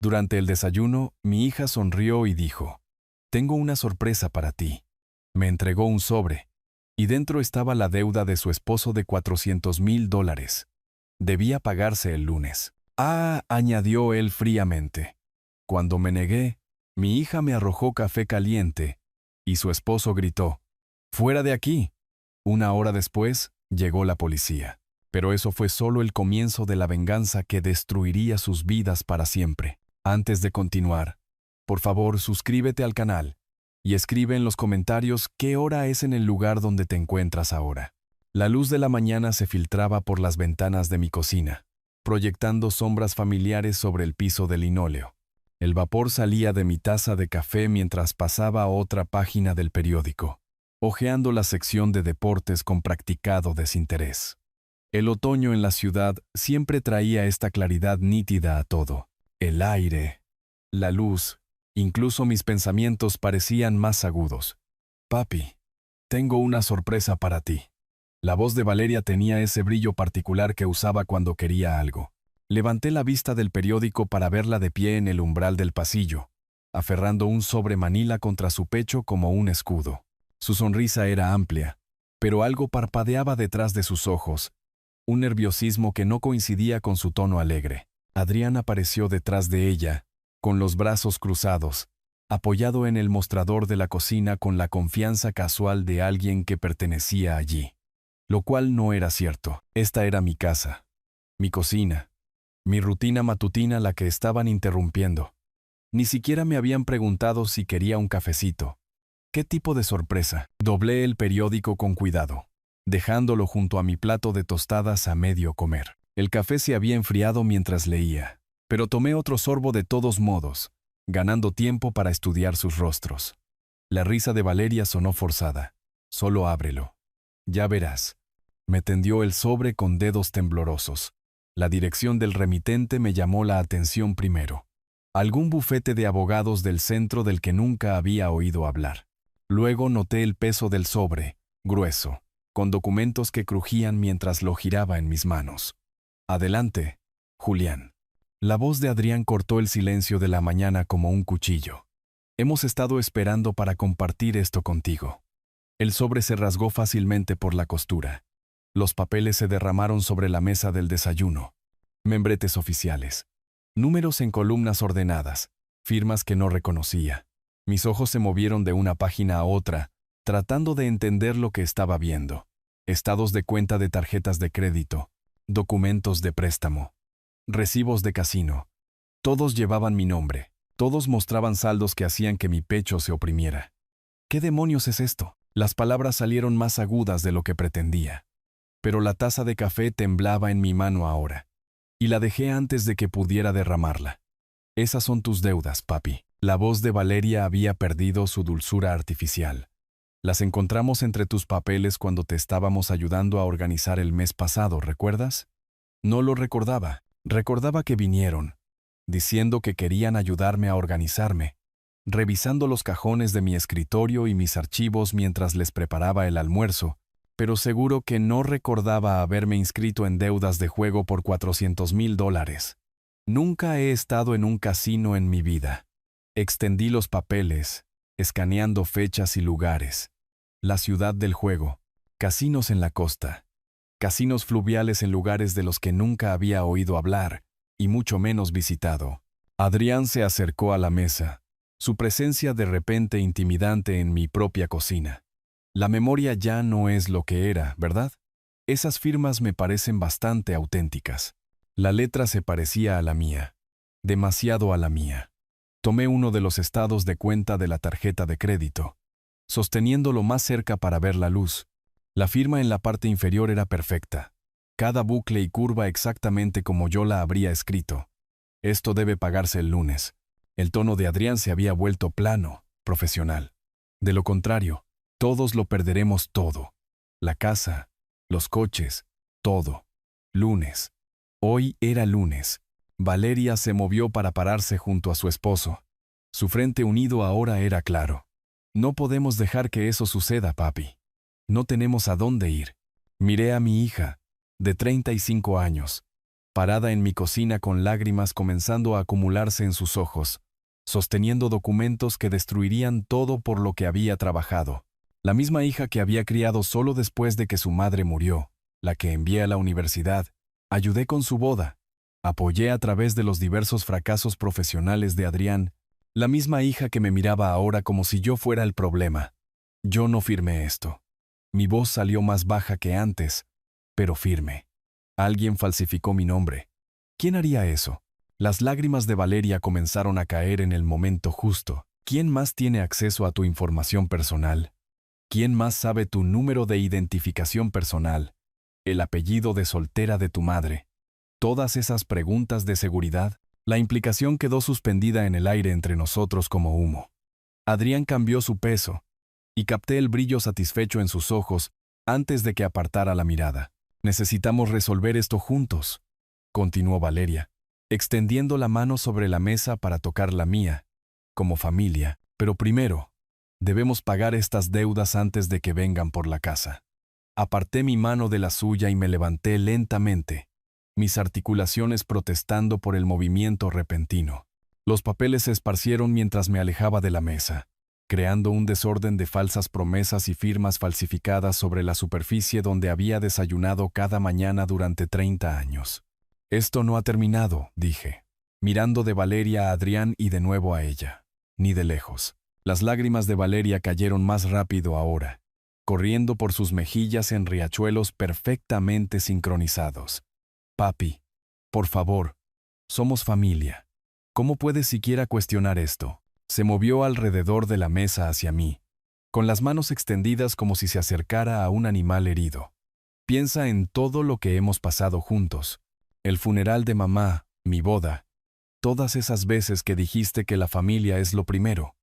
Durante el desayuno, mi hija sonrió y dijo, «Tengo una sorpresa para ti». Me entregó un sobre, y dentro estaba la deuda de su esposo de $400,000. Debía pagarse el lunes. «Ah», añadió él fríamente. Cuando me negué, mi hija me arrojó café caliente, y su esposo gritó, «¡Fuera de aquí!». Una hora después, llegó la policía. Pero eso fue solo el comienzo de la venganza que destruiría sus vidas para siempre. Antes de continuar, por favor, suscríbete al canal y escribe en los comentarios qué hora es en el lugar donde te encuentras ahora. La luz de la mañana se filtraba por las ventanas de mi cocina, proyectando sombras familiares sobre el piso de linóleo. El vapor salía de mi taza de café mientras pasaba a otra página del periódico, hojeando la sección de deportes con practicado desinterés. El otoño en la ciudad siempre traía esta claridad nítida a todo. El aire, la luz, incluso mis pensamientos parecían más agudos. «Papi, tengo una sorpresa para ti». La voz de Valeria tenía ese brillo particular que usaba cuando quería algo. Levanté la vista del periódico para verla de pie en el umbral del pasillo, aferrando un sobre manila contra su pecho como un escudo. Su sonrisa era amplia, pero algo parpadeaba detrás de sus ojos, un nerviosismo que no coincidía con su tono alegre. Adrián apareció detrás de ella, con los brazos cruzados, apoyado en el mostrador de la cocina con la confianza casual de alguien que pertenecía allí. Lo cual no era cierto. Esta era mi casa, mi cocina, mi rutina matutina la que estaban interrumpiendo. Ni siquiera me habían preguntado si quería un cafecito. ¿Qué tipo de sorpresa? Doblé el periódico con cuidado, dejándolo junto a mi plato de tostadas a medio comer. El café se había enfriado mientras leía, pero tomé otro sorbo de todos modos, ganando tiempo para estudiar sus rostros. La risa de Valeria sonó forzada. «Solo ábrelo. Ya verás». Me tendió el sobre con dedos temblorosos. La dirección del remitente me llamó la atención primero. Algún bufete de abogados del centro del que nunca había oído hablar. Luego noté el peso del sobre, grueso, con documentos que crujían mientras lo giraba en mis manos. «Adelante, Julián». La voz de Adrián cortó el silencio de la mañana como un cuchillo. «Hemos estado esperando para compartir esto contigo». El sobre se rasgó fácilmente por la costura. Los papeles se derramaron sobre la mesa del desayuno. Membretes oficiales. Números en columnas ordenadas. Firmas que no reconocía. Mis ojos se movieron de una página a otra, tratando de entender lo que estaba viendo. Estados de cuenta de tarjetas de crédito. Documentos de préstamo. Recibos de casino. Todos llevaban mi nombre. Todos mostraban saldos que hacían que mi pecho se oprimiera. ¿Qué demonios es esto? Las palabras salieron más agudas de lo que pretendía. Pero la taza de café temblaba en mi mano ahora, y la dejé antes de que pudiera derramarla. «Esas son tus deudas, papi». La voz de Valeria había perdido su dulzura artificial. «Las encontramos entre tus papeles cuando te estábamos ayudando a organizar el mes pasado, ¿recuerdas?» No lo recordaba. Recordaba que vinieron, diciendo que querían ayudarme a organizarme, revisando los cajones de mi escritorio y mis archivos mientras les preparaba el almuerzo, pero seguro que no recordaba haberme inscrito en deudas de juego por $400,000. Nunca he estado en un casino en mi vida. Extendí los papeles, escaneando fechas y lugares. La ciudad del juego, casinos en la costa, casinos fluviales en lugares de los que nunca había oído hablar, y mucho menos visitado. Adrián se acercó a la mesa, su presencia de repente intimidante en mi propia cocina. La memoria ya no es lo que era, ¿verdad? Esas firmas me parecen bastante auténticas. La letra se parecía a la mía, demasiado a la mía. Tomé uno de los estados de cuenta de la tarjeta de crédito, sosteniéndolo más cerca para ver la luz. La firma en la parte inferior era perfecta, cada bucle y curva exactamente como yo la habría escrito. «Esto debe pagarse el lunes». El tono de Adrián se había vuelto plano, profesional. «De lo contrario, todos lo perderemos todo. La casa, los coches, todo. Lunes». Hoy era lunes. Valeria se movió para pararse junto a su esposo. Su frente unido ahora era claro. «No podemos dejar que eso suceda, papi. No tenemos a dónde ir». Miré a mi hija, de 35 años, parada en mi cocina con lágrimas comenzando a acumularse en sus ojos, sosteniendo documentos que destruirían todo por lo que había trabajado. La misma hija que había criado solo después de que su madre murió, la que envié a la universidad, ayudé con su boda, apoyé a través de los diversos fracasos profesionales de Adrián, la misma hija que me miraba ahora como si yo fuera el problema. Yo no firmé esto. Mi voz salió más baja que antes, pero firme. Alguien falsificó mi nombre. ¿Quién haría eso? Las lágrimas de Valeria comenzaron a caer en el momento justo. ¿Quién más tiene acceso a tu información personal? ¿Quién más sabe tu número de identificación personal? ¿El apellido de soltera de tu madre? Todas esas preguntas de seguridad, la implicación quedó suspendida en el aire entre nosotros como humo. Adrián cambió su peso, y capté el brillo satisfecho en sus ojos antes de que apartara la mirada. Necesitamos resolver esto juntos, continuó Valeria, extendiendo la mano sobre la mesa para tocar la mía, como familia, pero primero, debemos pagar estas deudas antes de que vengan por la casa. Aparté mi mano de la suya y me levanté lentamente, mis articulaciones protestando por el movimiento repentino. Los papeles se esparcieron mientras me alejaba de la mesa, creando un desorden de falsas promesas y firmas falsificadas sobre la superficie donde había desayunado cada mañana durante 30 años. Esto no ha terminado, dije, mirando de Valeria a Adrián y de nuevo a ella, ni de lejos. Las lágrimas de Valeria cayeron más rápido ahora, corriendo por sus mejillas en riachuelos perfectamente sincronizados. Papi, por favor, somos familia. ¿Cómo puedes siquiera cuestionar esto? Se movió alrededor de la mesa hacia mí, con las manos extendidas como si se acercara a un animal herido. Piensa en todo lo que hemos pasado juntos. El funeral de mamá, mi boda. Todas esas veces que dijiste que la familia es lo primero.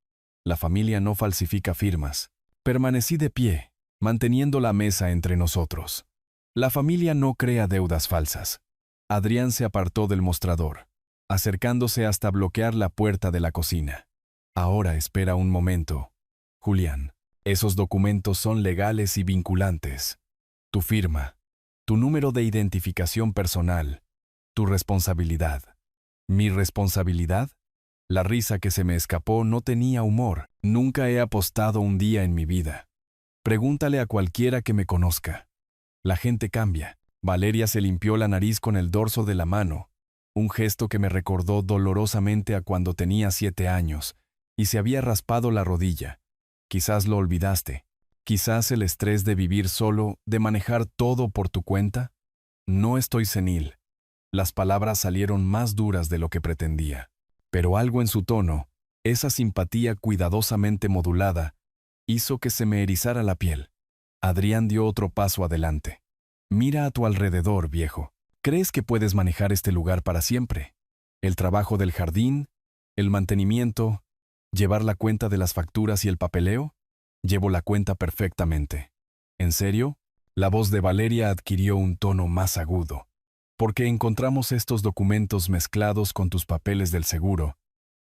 La familia no falsifica firmas. Permanecí de pie, manteniendo la mesa entre nosotros. La familia no crea deudas falsas. Adrián se apartó del mostrador, acercándose hasta bloquear la puerta de la cocina. Ahora espera un momento, Julián. Esos documentos son legales y vinculantes. Tu firma, tu número de identificación personal, tu responsabilidad. ¿Mi responsabilidad? La risa que se me escapó no tenía humor. Nunca he apostado un día en mi vida. Pregúntale a cualquiera que me conozca. La gente cambia. Valeria se limpió la nariz con el dorso de la mano, un gesto que me recordó dolorosamente a cuando tenía 7 años, y se había raspado la rodilla. Quizás lo olvidaste. Quizás el estrés de vivir solo, de manejar todo por tu cuenta. No estoy senil. Las palabras salieron más duras de lo que pretendía. Pero algo en su tono, esa simpatía cuidadosamente modulada, hizo que se me erizara la piel. Adrián dio otro paso adelante. Mira a tu alrededor, viejo. ¿Crees que puedes manejar este lugar para siempre? El trabajo del jardín, el mantenimiento, llevar la cuenta de las facturas y el papeleo. Llevo la cuenta perfectamente. ¿En serio? La voz de Valeria adquirió un tono más agudo. Porque encontramos estos documentos mezclados con tus papeles del seguro,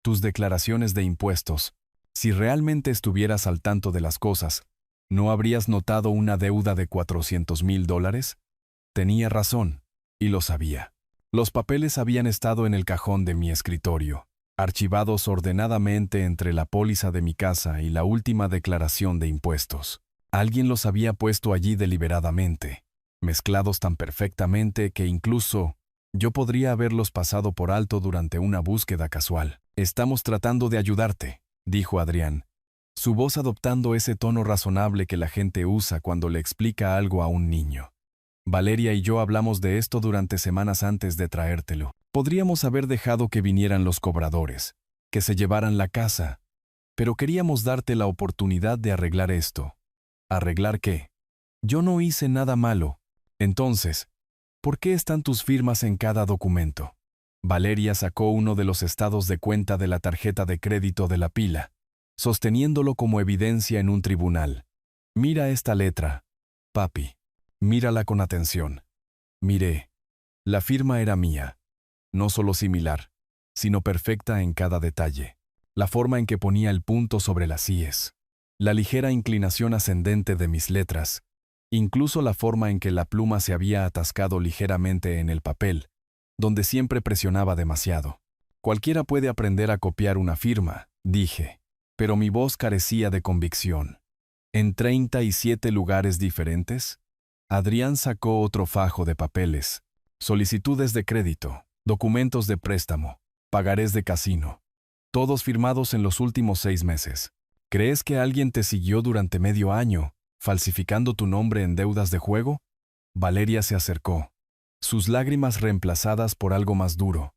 tus declaraciones de impuestos. Si realmente estuvieras al tanto de las cosas, ¿no habrías notado una deuda de $400,000? Tenía razón, y lo sabía. Los papeles habían estado en el cajón de mi escritorio, archivados ordenadamente entre la póliza de mi casa y la última declaración de impuestos. Alguien los había puesto allí deliberadamente, mezclados tan perfectamente que incluso yo podría haberlos pasado por alto durante una búsqueda casual. Estamos tratando de ayudarte, dijo Adrián, su voz adoptando ese tono razonable que la gente usa cuando le explica algo a un niño. Valeria y yo hablamos de esto durante semanas antes de traértelo. Podríamos haber dejado que vinieran los cobradores, que se llevaran la casa, pero queríamos darte la oportunidad de arreglar esto. ¿Arreglar qué? Yo no hice nada malo. Entonces, ¿por qué están tus firmas en cada documento? Valeria sacó uno de los estados de cuenta de la tarjeta de crédito de la pila, sosteniéndolo como evidencia en un tribunal. Mira esta letra, papi. Mírala con atención. Miré. La firma era mía. No solo similar, sino perfecta en cada detalle. La forma en que ponía el punto sobre las íes. La ligera inclinación ascendente de mis letras. Incluso la forma en que la pluma se había atascado ligeramente en el papel. donde siempre presionaba demasiado. Cualquiera puede aprender a copiar una firma, dije, pero mi voz carecía de convicción. ¿En 37 lugares diferentes? Adrián sacó otro fajo de papeles. Solicitudes de crédito, documentos de préstamo, pagarés de casino. Todos firmados en los últimos 6 meses. ¿Crees que alguien te siguió durante medio año, falsificando tu nombre en deudas de juego? Valeria se acercó, sus lágrimas reemplazadas por algo más duro.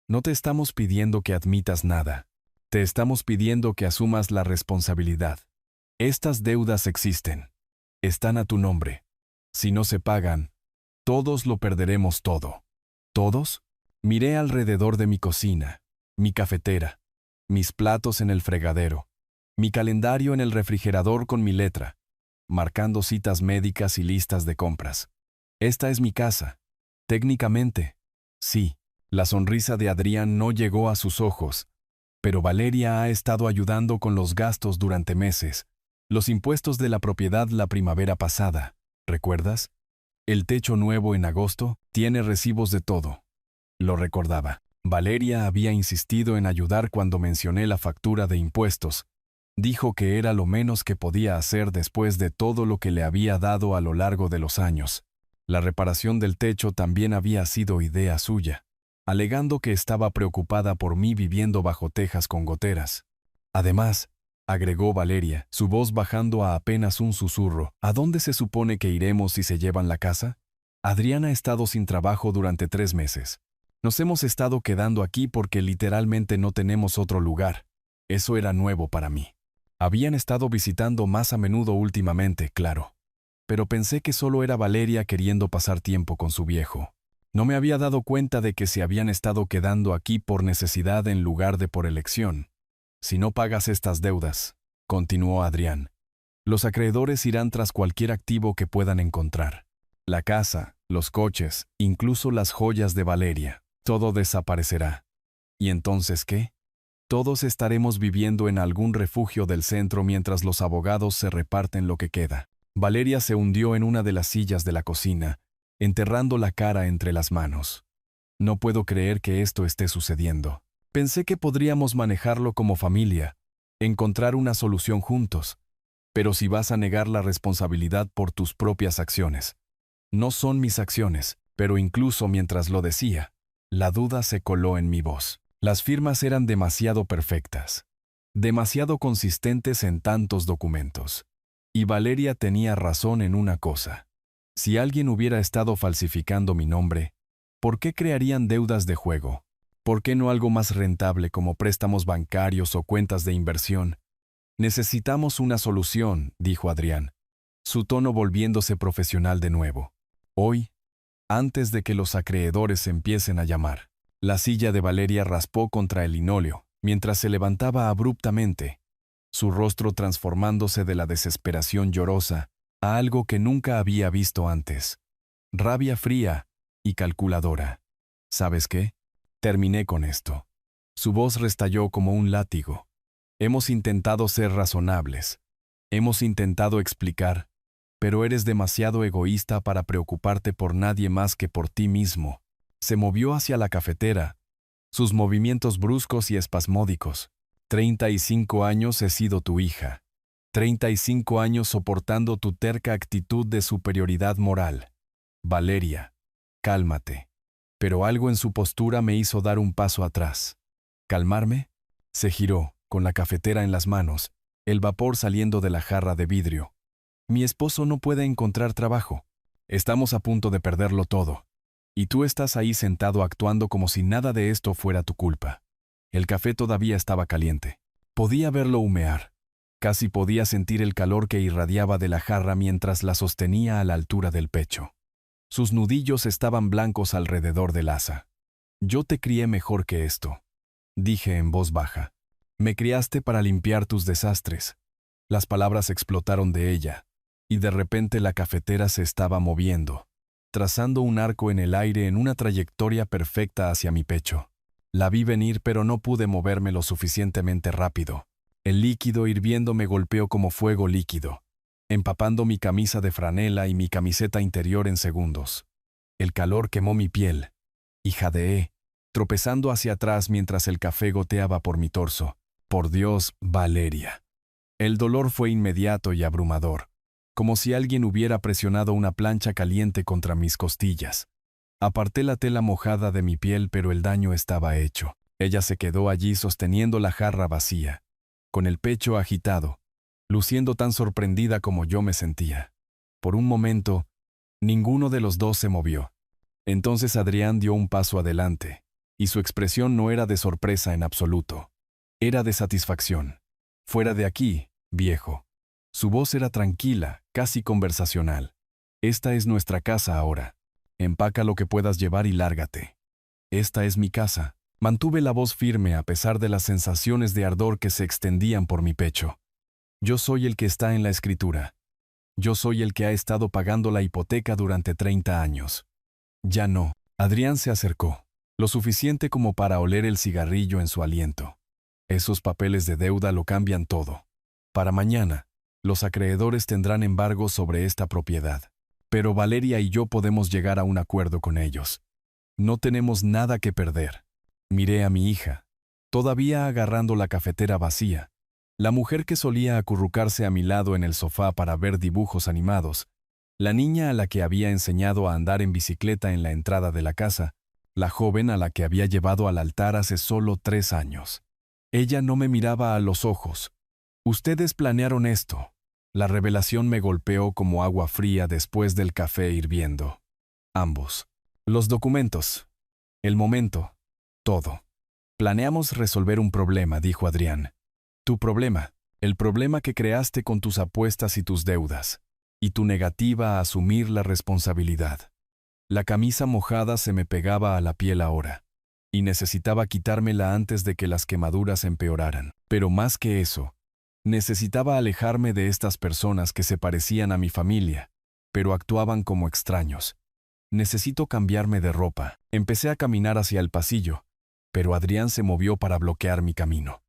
No te estamos pidiendo que admitas nada. Te estamos pidiendo que asumas la responsabilidad. Estas deudas existen. Están a tu nombre. Si no se pagan, todos lo perderemos todo. ¿Todos? Miré alrededor de mi cocina, mi cafetera, mis platos en el fregadero, mi calendario en el refrigerador con mi letra, marcando citas médicas y listas de compras. Esta es mi casa. Técnicamente, sí. La sonrisa de Adrián no llegó a sus ojos, pero Valeria ha estado ayudando con los gastos durante meses. Los impuestos de la propiedad la primavera pasada, ¿recuerdas? El techo nuevo en agosto tiene recibos de todo. Lo recordaba. Valeria había insistido en ayudar cuando mencioné la factura de impuestos. Dijo que era lo menos que podía hacer después de todo lo que le había dado a lo largo de los años. La reparación del techo también había sido idea suya, alegando que estaba preocupada por mí viviendo bajo tejas con goteras. Además, agregó Valeria, su voz bajando a apenas un susurro, ¿a dónde se supone que iremos si se llevan la casa? Adrián ha estado sin trabajo durante 3 meses. Nos hemos estado quedando aquí porque literalmente no tenemos otro lugar. Eso era nuevo para mí. Habían estado visitando más a menudo últimamente, claro. Pero pensé que solo era Valeria queriendo pasar tiempo con su viejo. No me había dado cuenta de que se habían estado quedando aquí por necesidad en lugar de por elección. Si no pagas estas deudas, continuó Adrián, los acreedores irán tras cualquier activo que puedan encontrar. La casa, los coches, incluso las joyas de Valeria. Todo desaparecerá. ¿Y entonces qué? Todos estaremos viviendo en algún refugio del centro mientras los abogados se reparten lo que queda. Valeria se hundió en una de las sillas de la cocina, enterrando la cara entre las manos. No puedo creer que esto esté sucediendo. Pensé que podríamos manejarlo como familia, encontrar una solución juntos. Pero si vas a negar la responsabilidad por tus propias acciones. No son mis acciones, pero incluso mientras lo decía, la duda se coló en mi voz. Las firmas eran demasiado perfectas, demasiado consistentes en tantos documentos. Y Valeria tenía razón en una cosa. Si alguien hubiera estado falsificando mi nombre, ¿por qué crearían deudas de juego? ¿Por qué no algo más rentable como préstamos bancarios o cuentas de inversión? Necesitamos una solución, dijo Adrián, su tono volviéndose profesional de nuevo. Hoy, antes de que los acreedores empiecen a llamar. La silla de Valeria raspó contra el linóleo, mientras se levantaba abruptamente, su rostro transformándose de la desesperación llorosa a algo que nunca había visto antes. Rabia fría y calculadora. ¿Sabes qué? Terminé con esto. Su voz restalló como un látigo. Hemos intentado ser razonables. Hemos intentado explicar, pero eres demasiado egoísta para preocuparte por nadie más que por ti mismo. Se movió hacia la cafetera, sus movimientos bruscos y espasmódicos. 35 años he sido tu hija. 35 años soportando tu terca actitud de superioridad moral. Valeria, cálmate. Pero algo en su postura me hizo dar un paso atrás. ¿Calmarme? Se giró, con la cafetera en las manos, el vapor saliendo de la jarra de vidrio. Mi esposo no puede encontrar trabajo. Estamos a punto de perderlo todo. Y tú estás ahí sentado actuando como si nada de esto fuera tu culpa. El café todavía estaba caliente. Podía verlo humear. Casi podía sentir el calor que irradiaba de la jarra mientras la sostenía a la altura del pecho. Sus nudillos estaban blancos alrededor del asa. Yo te crié mejor que esto, dije en voz baja. Me criaste para limpiar tus desastres. Las palabras explotaron de ella, y de repente la cafetera se estaba moviendo, trazando un arco en el aire en una trayectoria perfecta hacia mi pecho. La vi venir pero no pude moverme lo suficientemente rápido. El líquido hirviendo me golpeó como fuego líquido, empapando mi camisa de franela y mi camiseta interior en segundos. El calor quemó mi piel, y jadeé, tropezando hacia atrás mientras el café goteaba por mi torso. Por Dios, Valeria. El dolor fue inmediato y abrumador, como si alguien hubiera presionado una plancha caliente contra mis costillas. Aparté la tela mojada de mi piel, pero el daño estaba hecho. Ella se quedó allí sosteniendo la jarra vacía, con el pecho agitado, luciendo tan sorprendida como yo me sentía. Por un momento, ninguno de los dos se movió. Entonces Adrián dio un paso adelante, y su expresión no era de sorpresa en absoluto. Era de satisfacción. Fuera de aquí, viejo. Su voz era tranquila, casi conversacional. Esta es nuestra casa ahora. Empaca lo que puedas llevar y lárgate. Esta es mi casa. Mantuve la voz firme a pesar de las sensaciones de ardor que se extendían por mi pecho. Yo soy el que está en la escritura. Yo soy el que ha estado pagando la hipoteca durante 30 años. Ya no. Adrián se acercó, lo suficiente como para oler el cigarrillo en su aliento. Esos papeles de deuda lo cambian todo. Para mañana, los acreedores tendrán embargo sobre esta propiedad. Pero Valeria y yo podemos llegar a un acuerdo con ellos. No tenemos nada que perder. Miré a mi hija, todavía agarrando la cafetera vacía. La mujer que solía acurrucarse a mi lado en el sofá para ver dibujos animados. La niña a la que había enseñado a andar en bicicleta en la entrada de la casa. La joven a la que había llevado al altar hace solo 3 años. Ella no me miraba a los ojos. Ustedes planearon esto. La revelación me golpeó como agua fría después del café hirviendo. Ambos. Los documentos. El momento. Todo. Planeamos resolver un problema, dijo Adrián. Tu problema. El problema que creaste con tus apuestas y tus deudas. Y tu negativa a asumir la responsabilidad. La camisa mojada se me pegaba a la piel ahora. Y necesitaba quitármela antes de que las quemaduras empeoraran. Pero más que eso, necesitaba alejarme de estas personas que se parecían a mi familia, pero actuaban como extraños. Necesito cambiarme de ropa. Empecé a caminar hacia el pasillo, pero Adrián se movió para bloquear mi camino.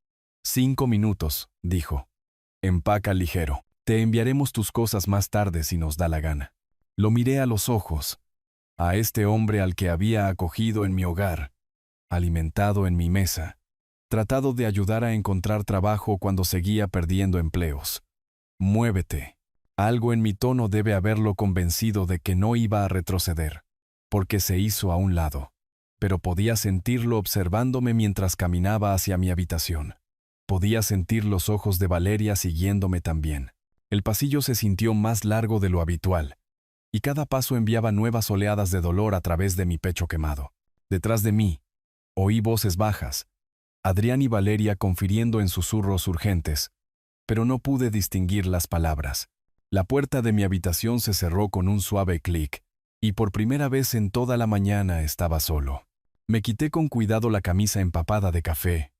5 minutos, dijo. Empaca ligero. Te enviaremos tus cosas más tarde si nos da la gana. Lo miré a los ojos, a este hombre al que había acogido en mi hogar, alimentado en mi mesa, tratado de ayudar a encontrar trabajo cuando seguía perdiendo empleos. Muévete. Algo en mi tono debe haberlo convencido de que no iba a retroceder, porque se hizo a un lado, pero podía sentirlo observándome mientras caminaba hacia mi habitación. Podía sentir los ojos de Valeria siguiéndome también. El pasillo se sintió más largo de lo habitual, y cada paso enviaba nuevas oleadas de dolor a través de mi pecho quemado. Detrás de mí, oí voces bajas, Adrián y Valeria confiriendo en susurros urgentes, pero no pude distinguir las palabras. La puerta de mi habitación se cerró con un suave clic, y por primera vez en toda la mañana estaba solo. Me quité con cuidado la camisa empapada de café,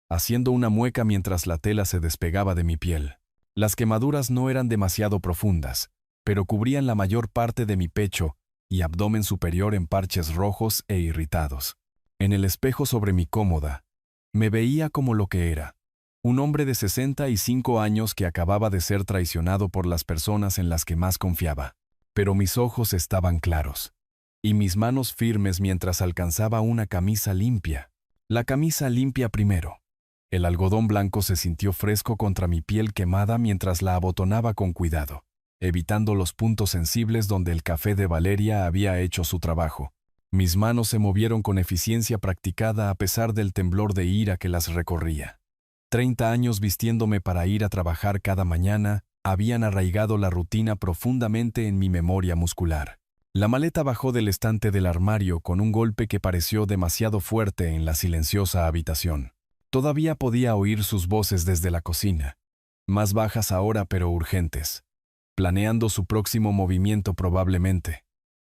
haciendo una mueca mientras la tela se despegaba de mi piel. Las quemaduras no eran demasiado profundas, pero cubrían la mayor parte de mi pecho y abdomen superior en parches rojos e irritados. En el espejo sobre mi cómoda, me veía como lo que era, un hombre de 65 años que acababa de ser traicionado por las personas en las que más confiaba. Pero mis ojos estaban claros, y mis manos firmes mientras alcanzaba una camisa limpia. La camisa limpia primero. El algodón blanco se sintió fresco contra mi piel quemada mientras la abotonaba con cuidado, evitando los puntos sensibles donde el café de Valeria había hecho su trabajo. Mis manos se movieron con eficiencia practicada a pesar del temblor de ira que las recorría. 30 años vistiéndome para ir a trabajar cada mañana habían arraigado la rutina profundamente en mi memoria muscular. La maleta bajó del estante del armario con un golpe que pareció demasiado fuerte en la silenciosa habitación. Todavía podía oír sus voces desde la cocina, más bajas ahora pero urgentes, planeando su próximo movimiento probablemente,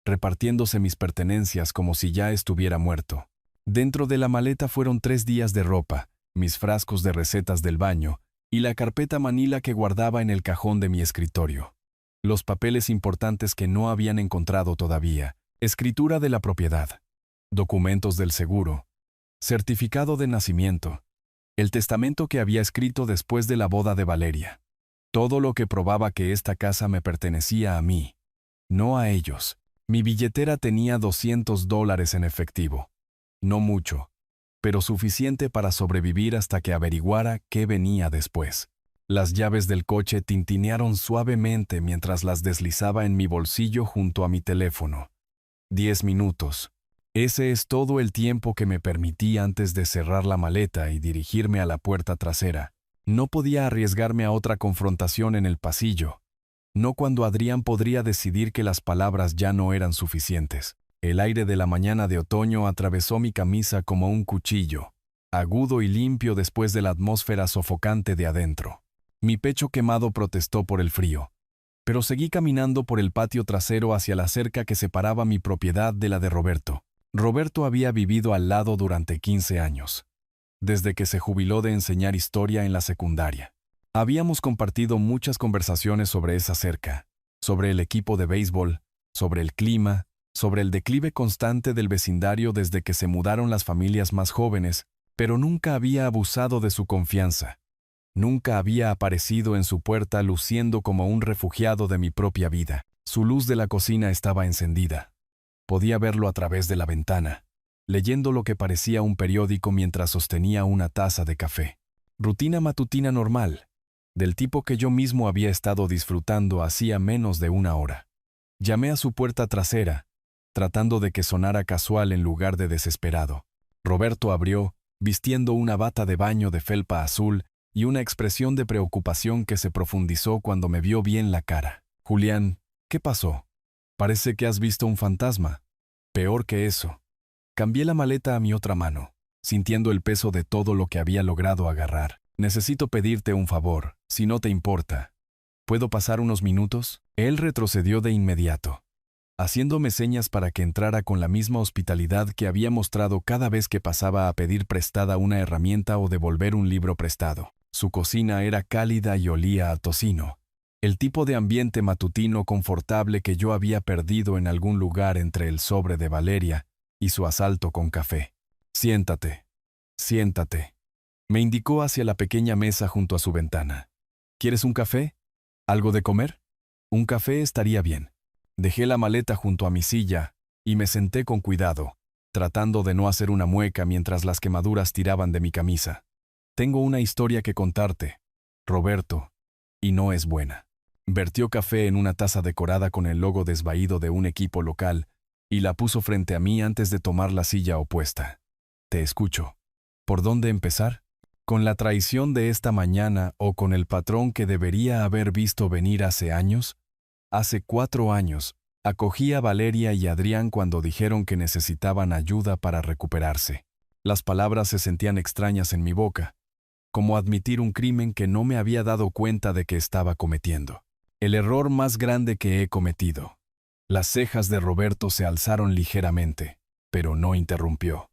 repartiéndose mis pertenencias como si ya estuviera muerto. Dentro de la maleta fueron 3 días de ropa, mis frascos de recetas del baño y la carpeta manila que guardaba en el cajón de mi escritorio. Los papeles importantes que no habían encontrado todavía, escritura de la propiedad, documentos del seguro, certificado de nacimiento, el testamento que había escrito después de la boda de Valeria. Todo lo que probaba que esta casa me pertenecía a mí, no a ellos. Mi billetera tenía $200 en efectivo. No mucho, pero suficiente para sobrevivir hasta que averiguara qué venía después. Las llaves del coche tintinearon suavemente mientras las deslizaba en mi bolsillo junto a mi teléfono. 10 minutos. Ese es todo el tiempo que me permití antes de cerrar la maleta y dirigirme a la puerta trasera. No podía arriesgarme a otra confrontación en el pasillo. No cuando Adrián podría decidir que las palabras ya no eran suficientes. El aire de la mañana de otoño atravesó mi camisa como un cuchillo, agudo y limpio después de la atmósfera sofocante de adentro. Mi pecho quemado protestó por el frío, pero seguí caminando por el patio trasero hacia la cerca que separaba mi propiedad de la de Roberto. Roberto había vivido al lado durante 15 años, desde que se jubiló de enseñar historia en la secundaria. Habíamos compartido muchas conversaciones sobre esa cerca, sobre el equipo de béisbol, sobre el clima, sobre el declive constante del vecindario desde que se mudaron las familias más jóvenes, pero nunca había abusado de su confianza. Nunca había aparecido en su puerta luciendo como un refugiado de mi propia vida. Su luz de la cocina estaba encendida. Podía verlo a través de la ventana, leyendo lo que parecía un periódico mientras sostenía una taza de café. Rutina matutina normal, del tipo que yo mismo había estado disfrutando hacía menos de una hora. Llamé a su puerta trasera, tratando de que sonara casual en lugar de desesperado. Roberto abrió, vistiendo una bata de baño de felpa azul y una expresión de preocupación que se profundizó cuando me vio bien la cara. «Julián, ¿qué pasó? Parece que has visto un fantasma». Peor que eso. Cambié la maleta a mi otra mano, sintiendo el peso de todo lo que había logrado agarrar. «Necesito pedirte un favor, si no te importa. ¿Puedo pasar unos minutos?» Él retrocedió de inmediato, haciéndome señas para que entrara con la misma hospitalidad que había mostrado cada vez que pasaba a pedir prestada una herramienta o devolver un libro prestado. Su cocina era cálida y olía a tocino, el tipo de ambiente matutino confortable que yo había perdido en algún lugar entre el sobre de Valeria y su asalto con café. «Siéntate, siéntate», me indicó hacia la pequeña mesa junto a su ventana. «¿Quieres un café? ¿Algo de comer?» Un café estaría bien. Dejé la maleta junto a mi silla y me senté con cuidado, tratando de no hacer una mueca mientras las quemaduras tiraban de mi camisa. «Tengo una historia que contarte, Roberto, y no es buena». Vertió café en una taza decorada con el logo desvaído de un equipo local y la puso frente a mí antes de tomar la silla opuesta. «Te escucho. ¿Por dónde empezar? ¿Con la traición de esta mañana o con el patrón que debería haber visto venir hace años?» Hace 4 años, acogí a Valeria y Adrián cuando dijeron que necesitaban ayuda para recuperarse. Las palabras se sentían extrañas en mi boca, como admitir un crimen que no me había dado cuenta de que estaba cometiendo. El error más grande que he cometido. Las cejas de Roberto se alzaron ligeramente, pero no interrumpió.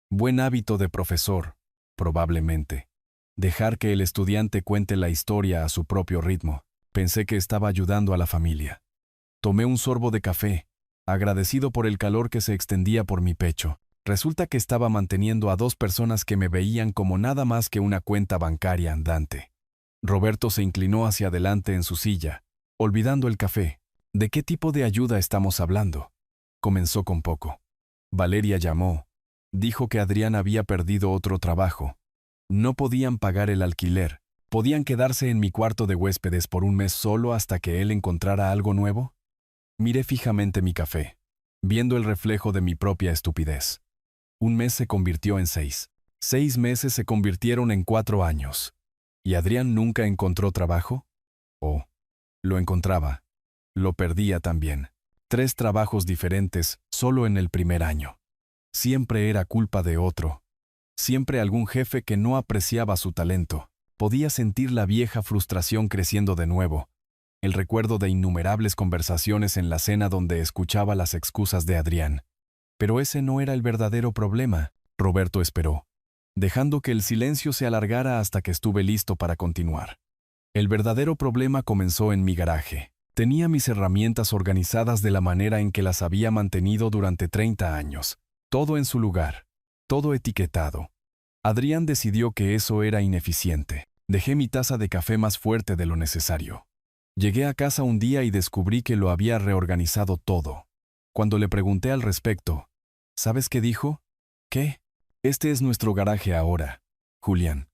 Buen hábito de profesor, probablemente. Dejar que el estudiante cuente la historia a su propio ritmo. Pensé que estaba ayudando a la familia. Tomé un sorbo de café, agradecido por el calor que se extendía por mi pecho. Resulta que estaba manteniendo a 2 personas que me veían como nada más que una cuenta bancaria andante. Roberto se inclinó hacia adelante en su silla, olvidando el café. «¿De qué tipo de ayuda estamos hablando?» Comenzó con poco. Valeria llamó. Dijo que Adrián había perdido otro trabajo. No podían pagar el alquiler. ¿Podían quedarse en mi cuarto de huéspedes por un mes solo hasta que él encontrara algo nuevo? Miré fijamente mi café, viendo el reflejo de mi propia estupidez. Un mes se convirtió en 6. 6 meses se convirtieron en 4 años. ¿Y Adrián nunca encontró trabajo? Oh, lo encontraba. Lo perdía también. 3 trabajos diferentes solo en el primer año. Siempre era culpa de otro. Siempre algún jefe que no apreciaba su talento. Podía sentir la vieja frustración creciendo de nuevo, el recuerdo de innumerables conversaciones en la cena donde escuchaba las excusas de Adrián. Pero ese no era el verdadero problema. Roberto esperó, dejando que el silencio se alargara hasta que estuve listo para continuar. El verdadero problema comenzó en mi garaje. Tenía mis herramientas organizadas de la manera en que las había mantenido durante 30 años. Todo en su lugar, todo etiquetado. Adrián decidió que eso era ineficiente. Dejé mi taza de café más fuerte de lo necesario. Llegué a casa un día y descubrí que lo había reorganizado todo. Cuando le pregunté al respecto, ¿sabes qué dijo? ¿Qué? Este es nuestro garaje ahora, Julián.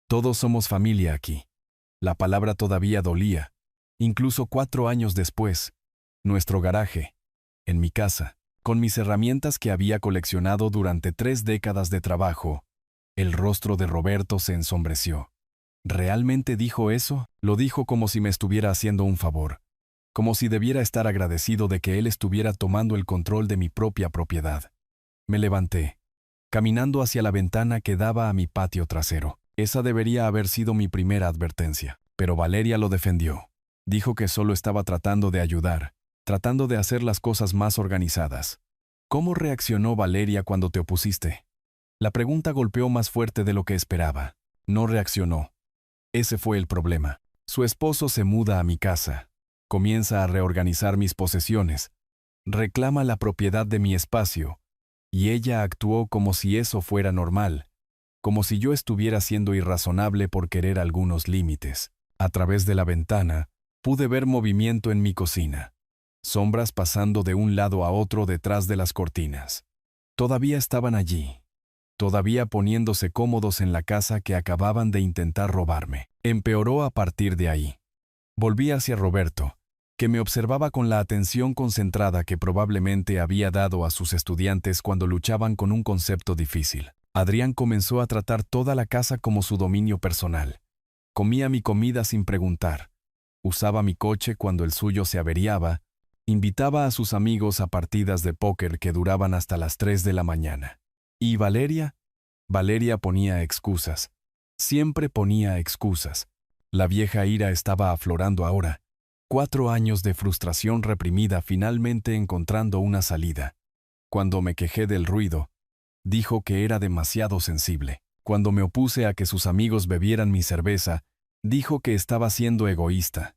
Todos somos familia aquí. La palabra todavía dolía. Incluso 4 años después. Nuestro garaje. En mi casa. Con mis herramientas que había coleccionado durante 3 décadas de trabajo. El rostro de Roberto se ensombreció. ¿Realmente dijo eso? Lo dijo como si me estuviera haciendo un favor. Como si debiera estar agradecido de que él estuviera tomando el control de mi propia propiedad. Me levanté, caminando hacia la ventana que daba a mi patio trasero. Esa debería haber sido mi primera advertencia. Pero Valeria lo defendió. Dijo que solo estaba tratando de ayudar, tratando de hacer las cosas más organizadas. ¿Cómo reaccionó Valeria cuando te opusiste? La pregunta golpeó más fuerte de lo que esperaba. No reaccionó. Ese fue el problema. Su esposo se muda a mi casa. Comienza a reorganizar mis posesiones. Reclama la propiedad de mi espacio. Y ella actuó como si eso fuera normal. Como si yo estuviera siendo irrazonable por querer algunos límites. A través de la ventana, pude ver movimiento en mi cocina. Sombras pasando de un lado a otro detrás de las cortinas. Todavía estaban allí. Todavía poniéndose cómodos en la casa que acababan de intentar robarme. Empeoró a partir de ahí. Volví hacia Roberto, que me observaba con la atención concentrada que probablemente había dado a sus estudiantes cuando luchaban con un concepto difícil. Adrián comenzó a tratar toda la casa como su dominio personal. Comía mi comida sin preguntar. Usaba mi coche cuando el suyo se averiaba. Invitaba a sus amigos a partidas de póker que duraban hasta las 3 de la mañana. ¿Y Valeria? Valeria ponía excusas. Siempre ponía excusas. La vieja ira estaba aflorando ahora. 4 años de frustración reprimida finalmente encontrando una salida. Cuando me quejé del ruido, dijo que era demasiado sensible. Cuando me opuse a que sus amigos bebieran mi cerveza, dijo que estaba siendo egoísta.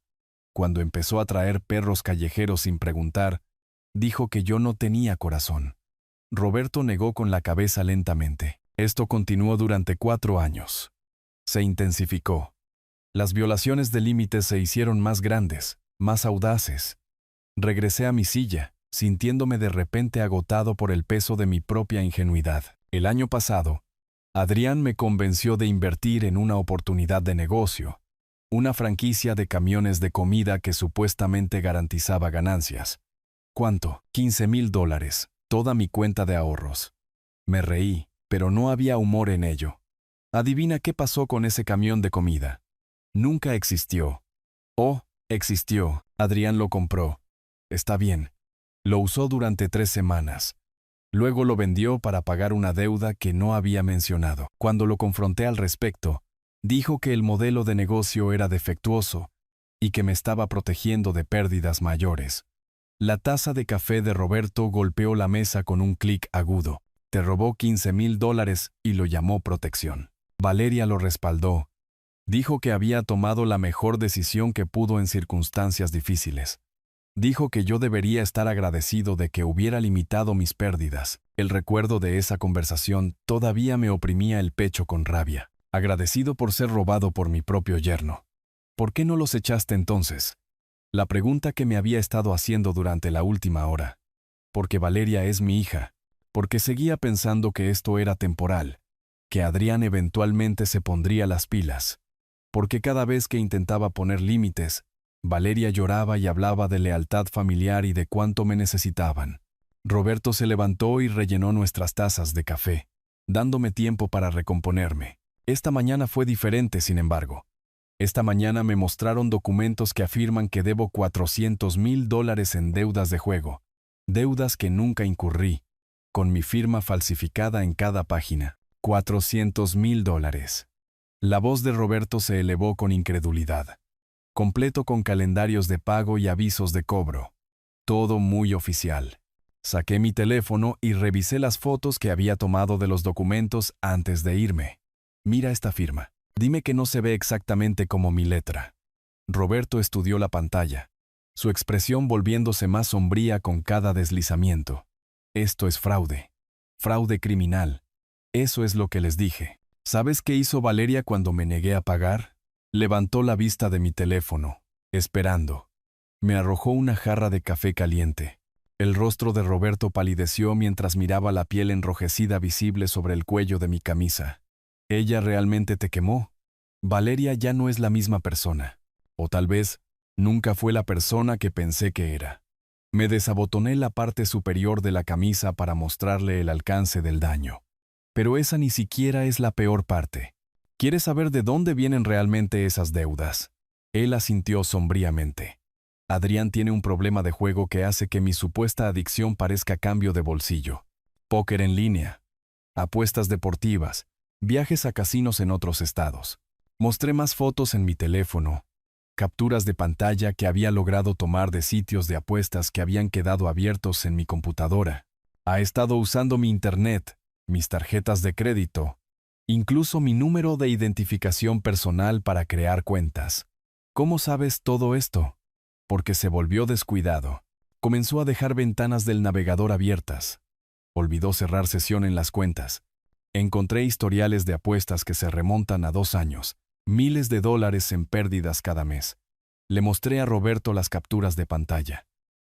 Cuando empezó a traer perros callejeros sin preguntar, dijo que yo no tenía corazón. Roberto negó con la cabeza lentamente. Esto continuó durante 4 años. Se intensificó. Las violaciones de límites se hicieron más grandes, más audaces. Regresé a mi silla, sintiéndome de repente agotado por el peso de mi propia ingenuidad. El año pasado, Adrián me convenció de invertir en una oportunidad de negocio, una franquicia de camiones de comida que supuestamente garantizaba ganancias. ¿Cuánto? $15,000, toda mi cuenta de ahorros. Me reí, pero no había humor en ello. Adivina qué pasó con ese camión de comida. Nunca existió. Oh, existió. Adrián lo compró. Está bien. Lo usó durante 3 semanas. Luego lo vendió para pagar una deuda que no había mencionado. Cuando lo confronté al respecto, dijo que el modelo de negocio era defectuoso y que me estaba protegiendo de pérdidas mayores. La taza de café de Roberto golpeó la mesa con un clic agudo. Te robó $15,000 y lo llamó protección. Valeria lo respaldó. Dijo que había tomado la mejor decisión que pudo en circunstancias difíciles. Dijo que yo debería estar agradecido de que hubiera limitado mis pérdidas. El recuerdo de esa conversación todavía me oprimía el pecho con rabia. Agradecido por ser robado por mi propio yerno. ¿Por qué no los echaste entonces? La pregunta que me había estado haciendo durante la última hora. Porque Valeria es mi hija. Porque seguía pensando que esto era temporal. Que Adrián eventualmente se pondría las pilas. Porque cada vez que intentaba poner límites, Valeria lloraba y hablaba de lealtad familiar y de cuánto me necesitaban. Roberto se levantó y rellenó nuestras tazas de café, dándome tiempo para recomponerme. Esta mañana fue diferente, sin embargo. Esta mañana me mostraron documentos que afirman que debo $400,000 en deudas de juego, deudas que nunca incurrí, con mi firma falsificada en cada página. $400,000. La voz de Roberto se elevó con incredulidad. Completo con calendarios de pago y avisos de cobro. Todo muy oficial. Saqué mi teléfono y revisé las fotos que había tomado de los documentos antes de irme. Mira esta firma. Dime que no se ve exactamente como mi letra. Roberto estudió la pantalla, su expresión volviéndose más sombría con cada deslizamiento. Esto es fraude. Fraude criminal. Eso es lo que les dije. ¿Sabes qué hizo Valeria cuando me negué a pagar? Levantó la vista de mi teléfono, esperando. Me arrojó una jarra de café caliente. El rostro de Roberto palideció mientras miraba la piel enrojecida visible sobre el cuello de mi camisa. ¿Ella realmente te quemó? Valeria ya no es la misma persona. O tal vez, nunca fue la persona que pensé que era. Me desabotoné la parte superior de la camisa para mostrarle el alcance del daño. Pero esa ni siquiera es la peor parte. ¿Quieres saber de dónde vienen realmente esas deudas? Él asintió sombríamente. Adrián tiene un problema de juego que hace que mi supuesta adicción parezca cambio de bolsillo. Póker en línea, apuestas deportivas, viajes a casinos en otros estados. Mostré más fotos en mi teléfono, capturas de pantalla que había logrado tomar de sitios de apuestas que habían quedado abiertos en mi computadora. Ha estado usando mi internet, mis tarjetas de crédito, incluso mi número de identificación personal para crear cuentas. ¿Cómo sabes todo esto? Porque se volvió descuidado. Comenzó a dejar ventanas del navegador abiertas. Olvidó cerrar sesión en las cuentas. Encontré historiales de apuestas que se remontan a 2 años, miles de dólares en pérdidas cada mes. Le mostré a Roberto las capturas de pantalla.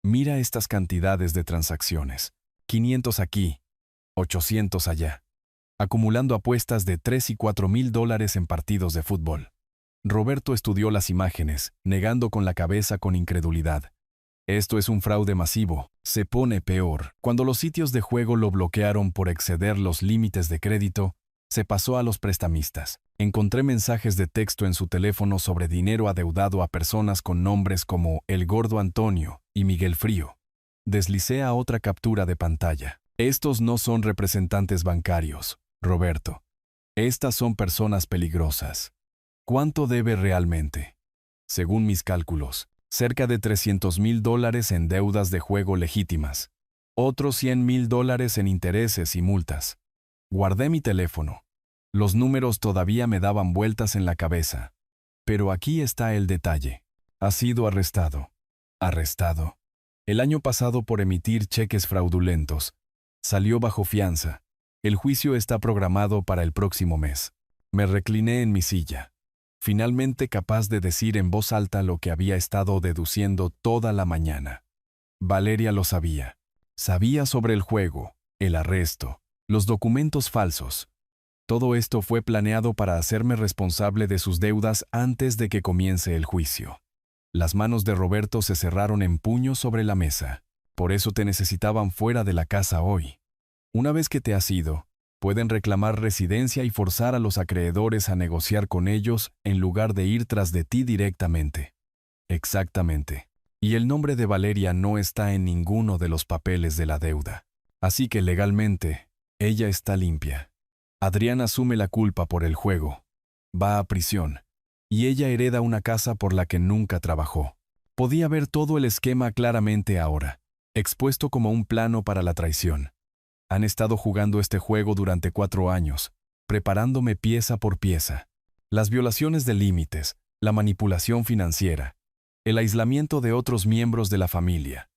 Mira estas cantidades de transacciones. 500 aquí, 800 allá. Acumulando apuestas de 3 y 4 mil dólares en partidos de fútbol. Roberto estudió las imágenes, negando con la cabeza con incredulidad. Esto es un fraude masivo. Se pone peor. Cuando los sitios de juego lo bloquearon por exceder los límites de crédito, se pasó a los prestamistas. Encontré mensajes de texto en su teléfono sobre dinero adeudado a personas con nombres como El Gordo Antonio y Miguel Frío. Deslicé a otra captura de pantalla. Estos no son representantes bancarios, Roberto. Estas son personas peligrosas. ¿Cuánto debe realmente? Según mis cálculos, cerca de 300,000 dólares en deudas de juego legítimas. Otros 100,000 dólares en intereses y multas. Guardé mi teléfono. Los números todavía me daban vueltas en la cabeza. Pero aquí está el detalle. Ha sido arrestado. Arrestado. El año pasado por emitir cheques fraudulentos. Salió bajo fianza. El juicio está programado para el próximo mes. Me recliné en mi silla. Finalmente capaz de decir en voz alta lo que había estado deduciendo toda la mañana. Valeria lo sabía. Sabía sobre el juego, el arresto, los documentos falsos. Todo esto fue planeado para hacerme responsable de sus deudas antes de que comience el juicio. Las manos de Roberto se cerraron en puño sobre la mesa. Por eso te necesitaban fuera de la casa hoy. Una vez que te has ido, pueden reclamar residencia y forzar a los acreedores a negociar con ellos en lugar de ir tras de ti directamente. Exactamente. Y el nombre de Valeria no está en ninguno de los papeles de la deuda. Así que legalmente, ella está limpia. Adrián asume la culpa por el juego. Va a prisión. Y ella hereda una casa por la que nunca trabajó. Podía ver todo el esquema claramente ahora, expuesto como un plano para la traición. Han estado jugando este juego durante 4 años, preparándome pieza por pieza. Las violaciones de límites, la manipulación financiera, el aislamiento de otros miembros de la familia.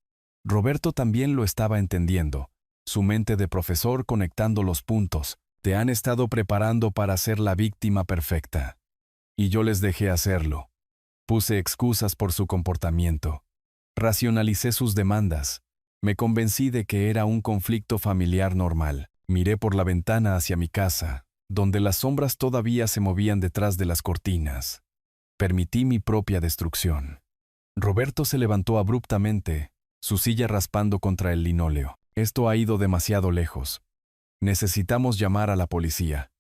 Roberto también lo estaba entendiendo, su mente de profesor conectando los puntos. Te han estado preparando para ser la víctima perfecta. Y yo les dejé hacerlo. Puse excusas por su comportamiento. Racionalicé sus demandas. Me convencí de que era un conflicto familiar normal. Miré por la ventana hacia mi casa, donde las sombras todavía se movían detrás de las cortinas. Permití mi propia destrucción. Roberto se levantó abruptamente, su silla raspando contra el linóleo. Esto ha ido demasiado lejos. Necesitamos llamar a la policía.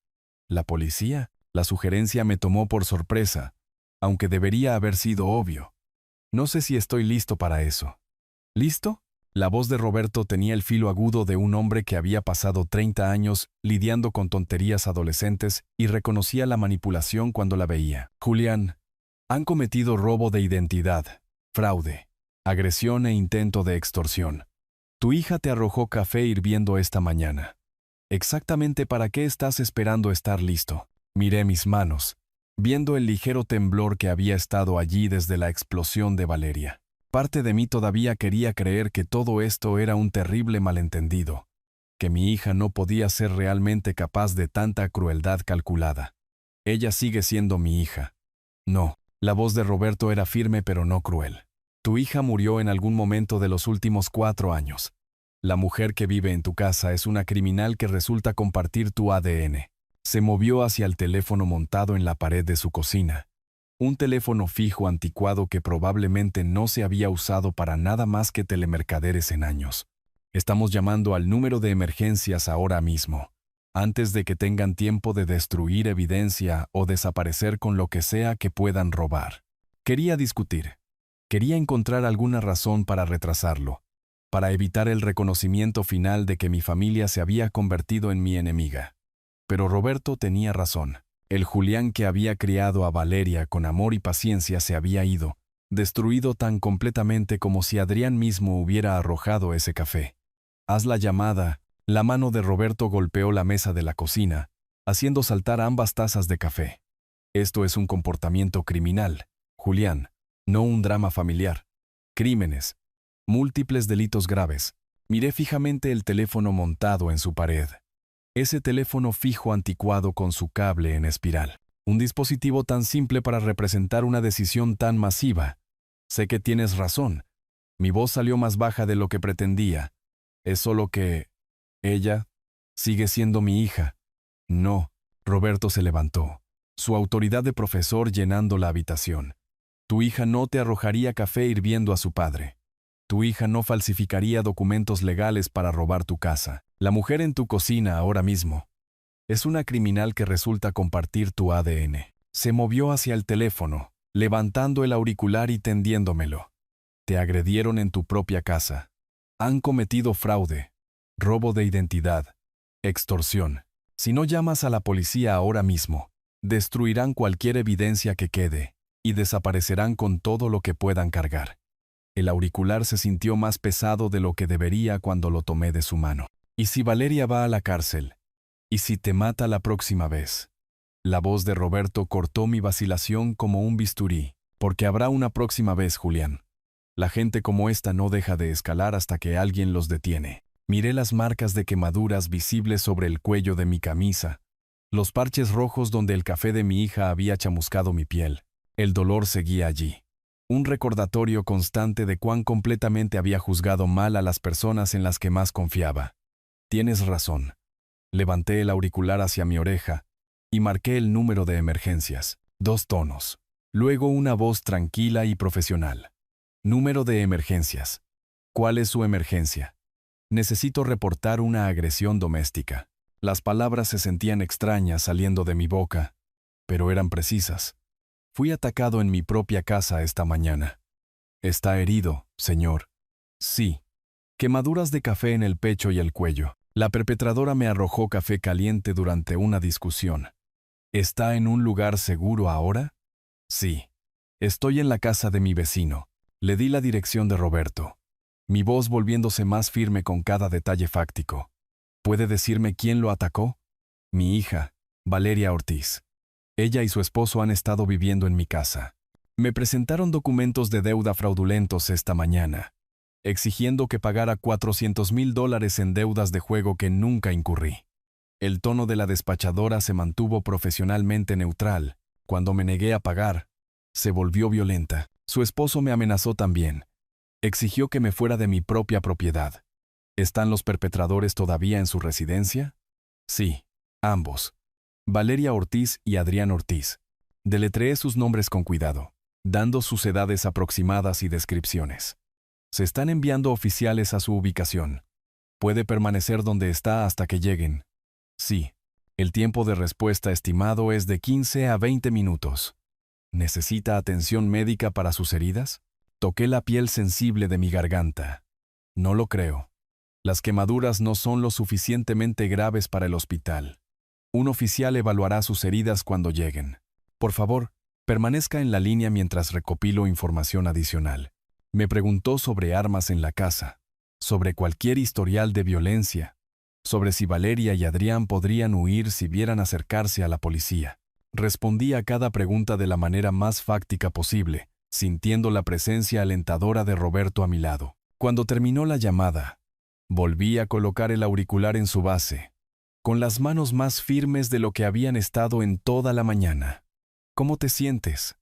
¿La policía? La sugerencia me tomó por sorpresa, aunque debería haber sido obvio. No sé si estoy listo para eso. ¿Listo? La voz de Roberto tenía el filo agudo de un hombre que había pasado 30 años lidiando con tonterías adolescentes y reconocía la manipulación cuando la veía. Julián, han cometido robo de identidad, fraude, agresión e intento de extorsión. Tu hija te arrojó café hirviendo esta mañana. ¿Exactamente para qué estás esperando estar listo? Miré mis manos, viendo el ligero temblor que había estado allí desde la explosión de Valeria. Parte de mí todavía quería creer que todo esto era un terrible malentendido, que mi hija no podía ser realmente capaz de tanta crueldad calculada. Ella sigue siendo mi hija. No, la voz de Roberto era firme pero no cruel. Tu hija murió en algún momento de los últimos 4 años. La mujer que vive en tu casa es una criminal que resulta compartir tu ADN. Se movió hacia el teléfono montado en la pared de su cocina. Un teléfono fijo anticuado que probablemente no se había usado para nada más que telemercaderes en años. Estamos llamando al número de emergencias ahora mismo, antes de que tengan tiempo de destruir evidencia o desaparecer con lo que sea que puedan robar. Quería discutir. Quería encontrar alguna razón para retrasarlo, para evitar el reconocimiento final de que mi familia se había convertido en mi enemiga. Pero Roberto tenía razón. El Julián que había criado a Valeria con amor y paciencia se había ido, destruido tan completamente como si Adrián mismo hubiera arrojado ese café. Haz la llamada. La mano de Roberto golpeó la mesa de la cocina, haciendo saltar ambas tazas de café. Esto es un comportamiento criminal, Julián, no un drama familiar. Crímenes. Múltiples delitos graves. Miré fijamente el teléfono montado en su pared. Ese teléfono fijo anticuado con su cable en espiral. Un dispositivo tan simple para representar una decisión tan masiva. Sé que tienes razón. Mi voz salió más baja de lo que pretendía. Es solo que... ella sigue siendo mi hija. No. Roberto se levantó, su autoridad de profesor llenando la habitación. Tu hija no te arrojaría café hirviendo a su padre. Tu hija no falsificaría documentos legales para robar tu casa. La mujer en tu cocina ahora mismo es una criminal que resulta compartir tu ADN. Se movió hacia el teléfono, levantando el auricular y tendiéndomelo. Te agredieron en tu propia casa. Han cometido fraude, robo de identidad, extorsión. Si no llamas a la policía ahora mismo, destruirán cualquier evidencia que quede y desaparecerán con todo lo que puedan cargar. El auricular se sintió más pesado de lo que debería cuando lo tomé de su mano. ¿Y si Valeria va a la cárcel? ¿Y si te mata la próxima vez? La voz de Roberto cortó mi vacilación como un bisturí, porque habrá una próxima vez, Julián. La gente como esta no deja de escalar hasta que alguien los detiene. Miré las marcas de quemaduras visibles sobre el cuello de mi camisa, los parches rojos donde el café de mi hija había chamuscado mi piel. El dolor seguía allí. Un recordatorio constante de cuán completamente había juzgado mal a las personas en las que más confiaba. Tienes razón. Levanté el auricular hacia mi oreja y marqué el número de emergencias. 2 tonos. Luego una voz tranquila y profesional. Número de emergencias. ¿Cuál es su emergencia? Necesito reportar una agresión doméstica. Las palabras se sentían extrañas saliendo de mi boca, pero eran precisas. Fui atacado en mi propia casa esta mañana. ¿Está herido, señor? Sí. Quemaduras de café en el pecho y el cuello. La perpetradora me arrojó café caliente durante una discusión. ¿Está en un lugar seguro ahora? Sí. Estoy en la casa de mi vecino. Le di la dirección de Roberto. Mi voz volviéndose más firme con cada detalle fáctico. ¿Puede decirme quién lo atacó? Mi hija, Valeria Ortiz. Ella y su esposo han estado viviendo en mi casa. Me presentaron documentos de deuda fraudulentos esta mañana, exigiendo que pagara $400,000 en deudas de juego que nunca incurrí. El tono de la despachadora se mantuvo profesionalmente neutral. Cuando me negué a pagar, se volvió violenta. Su esposo me amenazó también. Exigió que me fuera de mi propia propiedad. ¿Están los perpetradores todavía en su residencia? Sí, ambos. Valeria Ortiz y Adrián Ortiz. Deletreé sus nombres con cuidado, dando sus edades aproximadas y descripciones. Se están enviando oficiales a su ubicación. Puede permanecer donde está hasta que lleguen. Sí, el tiempo de respuesta estimado es de 15 a 20 minutos. ¿Necesita atención médica para sus heridas? Toqué la piel sensible de mi garganta. No lo creo. Las quemaduras no son lo suficientemente graves para el hospital. Un oficial evaluará sus heridas cuando lleguen. Por favor, permanezca en la línea mientras recopilo información adicional. Me preguntó sobre armas en la casa, sobre cualquier historial de violencia, sobre si Valeria y Adrián podrían huir si vieran acercarse a la policía. Respondí a cada pregunta de la manera más fáctica posible, sintiendo la presencia alentadora de Roberto a mi lado. Cuando terminó la llamada, volví a colocar el auricular en su base, con las manos más firmes de lo que habían estado en toda la mañana. ¿Cómo te sientes?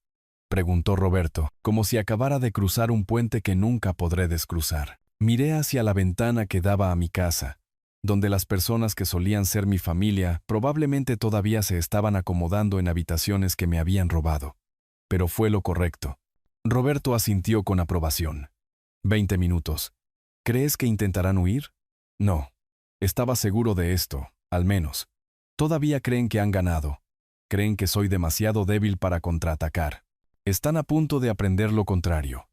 preguntó Roberto, como si acabara de cruzar un puente que nunca podré descruzar. Miré hacia la ventana que daba a mi casa, donde las personas que solían ser mi familia probablemente todavía se estaban acomodando en habitaciones que me habían robado. Pero fue lo correcto. Roberto asintió con aprobación. 20 minutos. ¿Crees que intentarán huir? No. Estaba seguro de esto, al menos. Todavía creen que han ganado. Creen que soy demasiado débil para contraatacar. Están a punto de aprender lo contrario.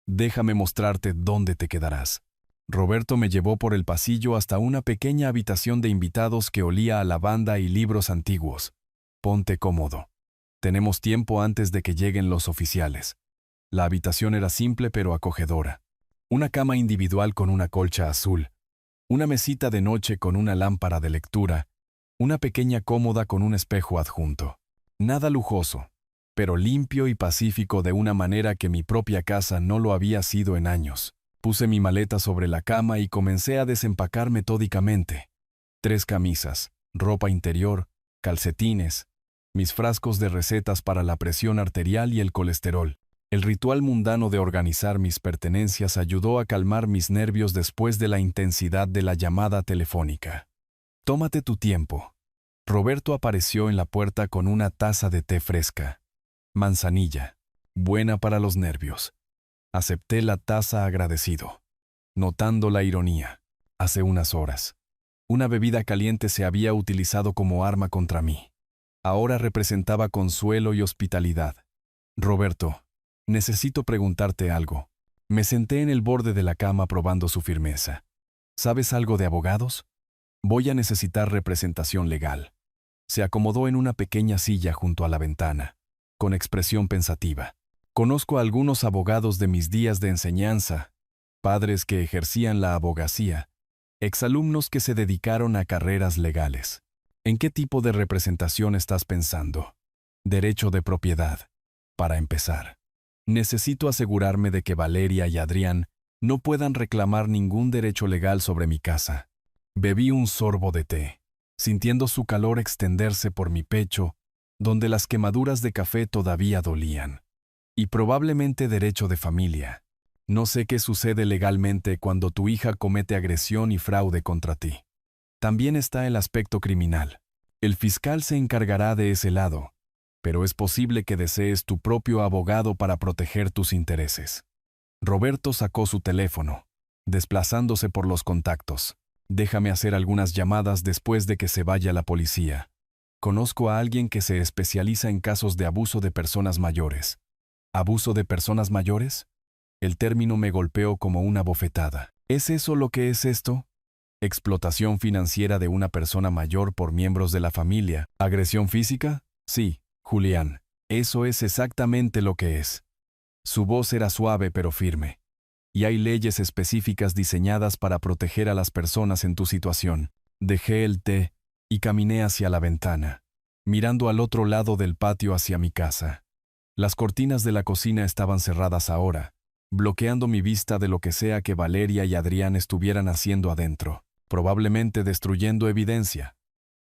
Déjame mostrarte dónde te quedarás. Roberto me llevó por el pasillo hasta una pequeña habitación de invitados que olía a lavanda y libros antiguos. Ponte cómodo. Tenemos tiempo antes de que lleguen los oficiales. La habitación era simple pero acogedora. Una cama individual con una colcha azul. Una mesita de noche con una lámpara de lectura. Una pequeña cómoda con un espejo adjunto. Nada lujoso, pero limpio y pacífico de una manera que mi propia casa no lo había sido en años. Puse mi maleta sobre la cama y comencé a desempacar metódicamente. 3 camisas, ropa interior, calcetines, mis frascos de recetas para la presión arterial y el colesterol. El ritual mundano de organizar mis pertenencias ayudó a calmar mis nervios después de la intensidad de la llamada telefónica. Tómate tu tiempo. Roberto apareció en la puerta con una taza de té fresca. Manzanilla, buena para los nervios. Acepté la taza agradecido, notando la ironía. Hace unas horas, una bebida caliente se había utilizado como arma contra mí. Ahora representaba consuelo y hospitalidad. Roberto, necesito preguntarte algo. Me senté en el borde de la cama probando su firmeza. ¿Sabes algo de abogados? Voy a necesitar representación legal. Se acomodó en una pequeña silla junto a la ventana, con expresión pensativa. Conozco a algunos abogados de mis días de enseñanza, padres que ejercían la abogacía, exalumnos que se dedicaron a carreras legales. ¿En qué tipo de representación estás pensando? Derecho de propiedad. Para empezar, necesito asegurarme de que Valeria y Adrián no puedan reclamar ningún derecho legal sobre mi casa. Bebí un sorbo de té, sintiendo su calor extenderse por mi pecho, donde las quemaduras de café todavía dolían. Y probablemente derecho de familia. No sé qué sucede legalmente cuando tu hija comete agresión y fraude contra ti. También está el aspecto criminal. El fiscal se encargará de ese lado, pero es posible que desees tu propio abogado para proteger tus intereses. Roberto sacó su teléfono, desplazándose por los contactos. Déjame hacer algunas llamadas después de que se vaya la policía. Conozco a alguien que se especializa en casos de abuso de personas mayores. ¿Abuso de personas mayores? El término me golpeó como una bofetada. ¿Es eso lo que es esto? ¿Explotación financiera de una persona mayor por miembros de la familia? ¿Agresión física? Sí, Julián, eso es exactamente lo que es. Su voz era suave pero firme. Y hay leyes específicas diseñadas para proteger a las personas en tu situación. Dejé el té y caminé hacia la ventana, mirando al otro lado del patio hacia mi casa. Las cortinas de la cocina estaban cerradas ahora, bloqueando mi vista de lo que sea que Valeria y Adrián estuvieran haciendo adentro, probablemente destruyendo evidencia.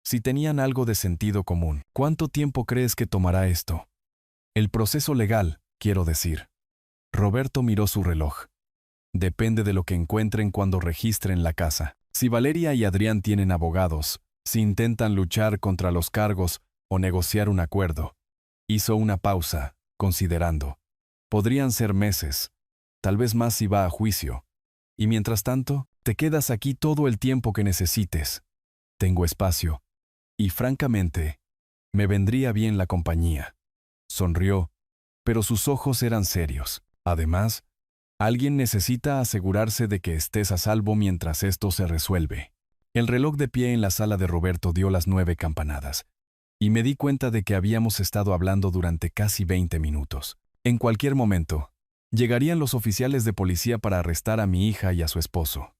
Si tenían algo de sentido común, ¿cuánto tiempo crees que tomará esto? El proceso legal, quiero decir. Roberto miró su reloj. Depende de lo que encuentren cuando registren la casa. Si Valeria y Adrián tienen abogados, si intentan luchar contra los cargos o negociar un acuerdo. Hizo una pausa, considerando. Podrían ser meses, tal vez más si va a juicio. Y mientras tanto, te quedas aquí todo el tiempo que necesites. Tengo espacio. Y francamente, me vendría bien la compañía. Sonrió, pero sus ojos eran serios. Además, alguien necesita asegurarse de que estés a salvo mientras esto se resuelve. El reloj de pie en la sala de Roberto dio las 9 campanadas. Y me di cuenta de que habíamos estado hablando durante casi 20 minutos. En cualquier momento, llegarían los oficiales de policía para arrestar a mi hija y a su esposo.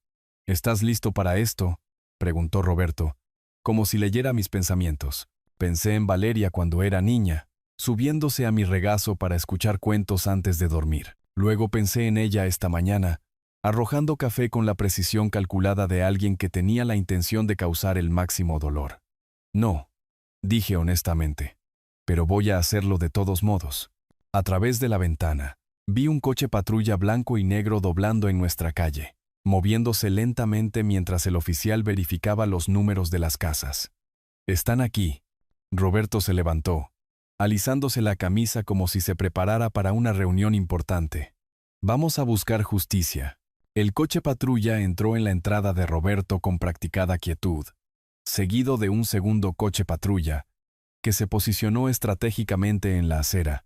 ¿Estás listo para esto?, preguntó Roberto, como si leyera mis pensamientos. Pensé en Valeria cuando era niña, subiéndose a mi regazo para escuchar cuentos antes de dormir. Luego pensé en ella esta mañana, arrojando café con la precisión calculada de alguien que tenía la intención de causar el máximo dolor. No, dije honestamente, pero voy a hacerlo de todos modos. A través de la ventana, vi un coche patrulla blanco y negro doblando en nuestra calle, moviéndose lentamente mientras el oficial verificaba los números de las casas. «Están aquí». Roberto se levantó, alisándose la camisa como si se preparara para una reunión importante. «Vamos a buscar justicia». El coche patrulla entró en la entrada de Roberto con practicada quietud, seguido de un segundo coche patrulla, que se posicionó estratégicamente en la acera.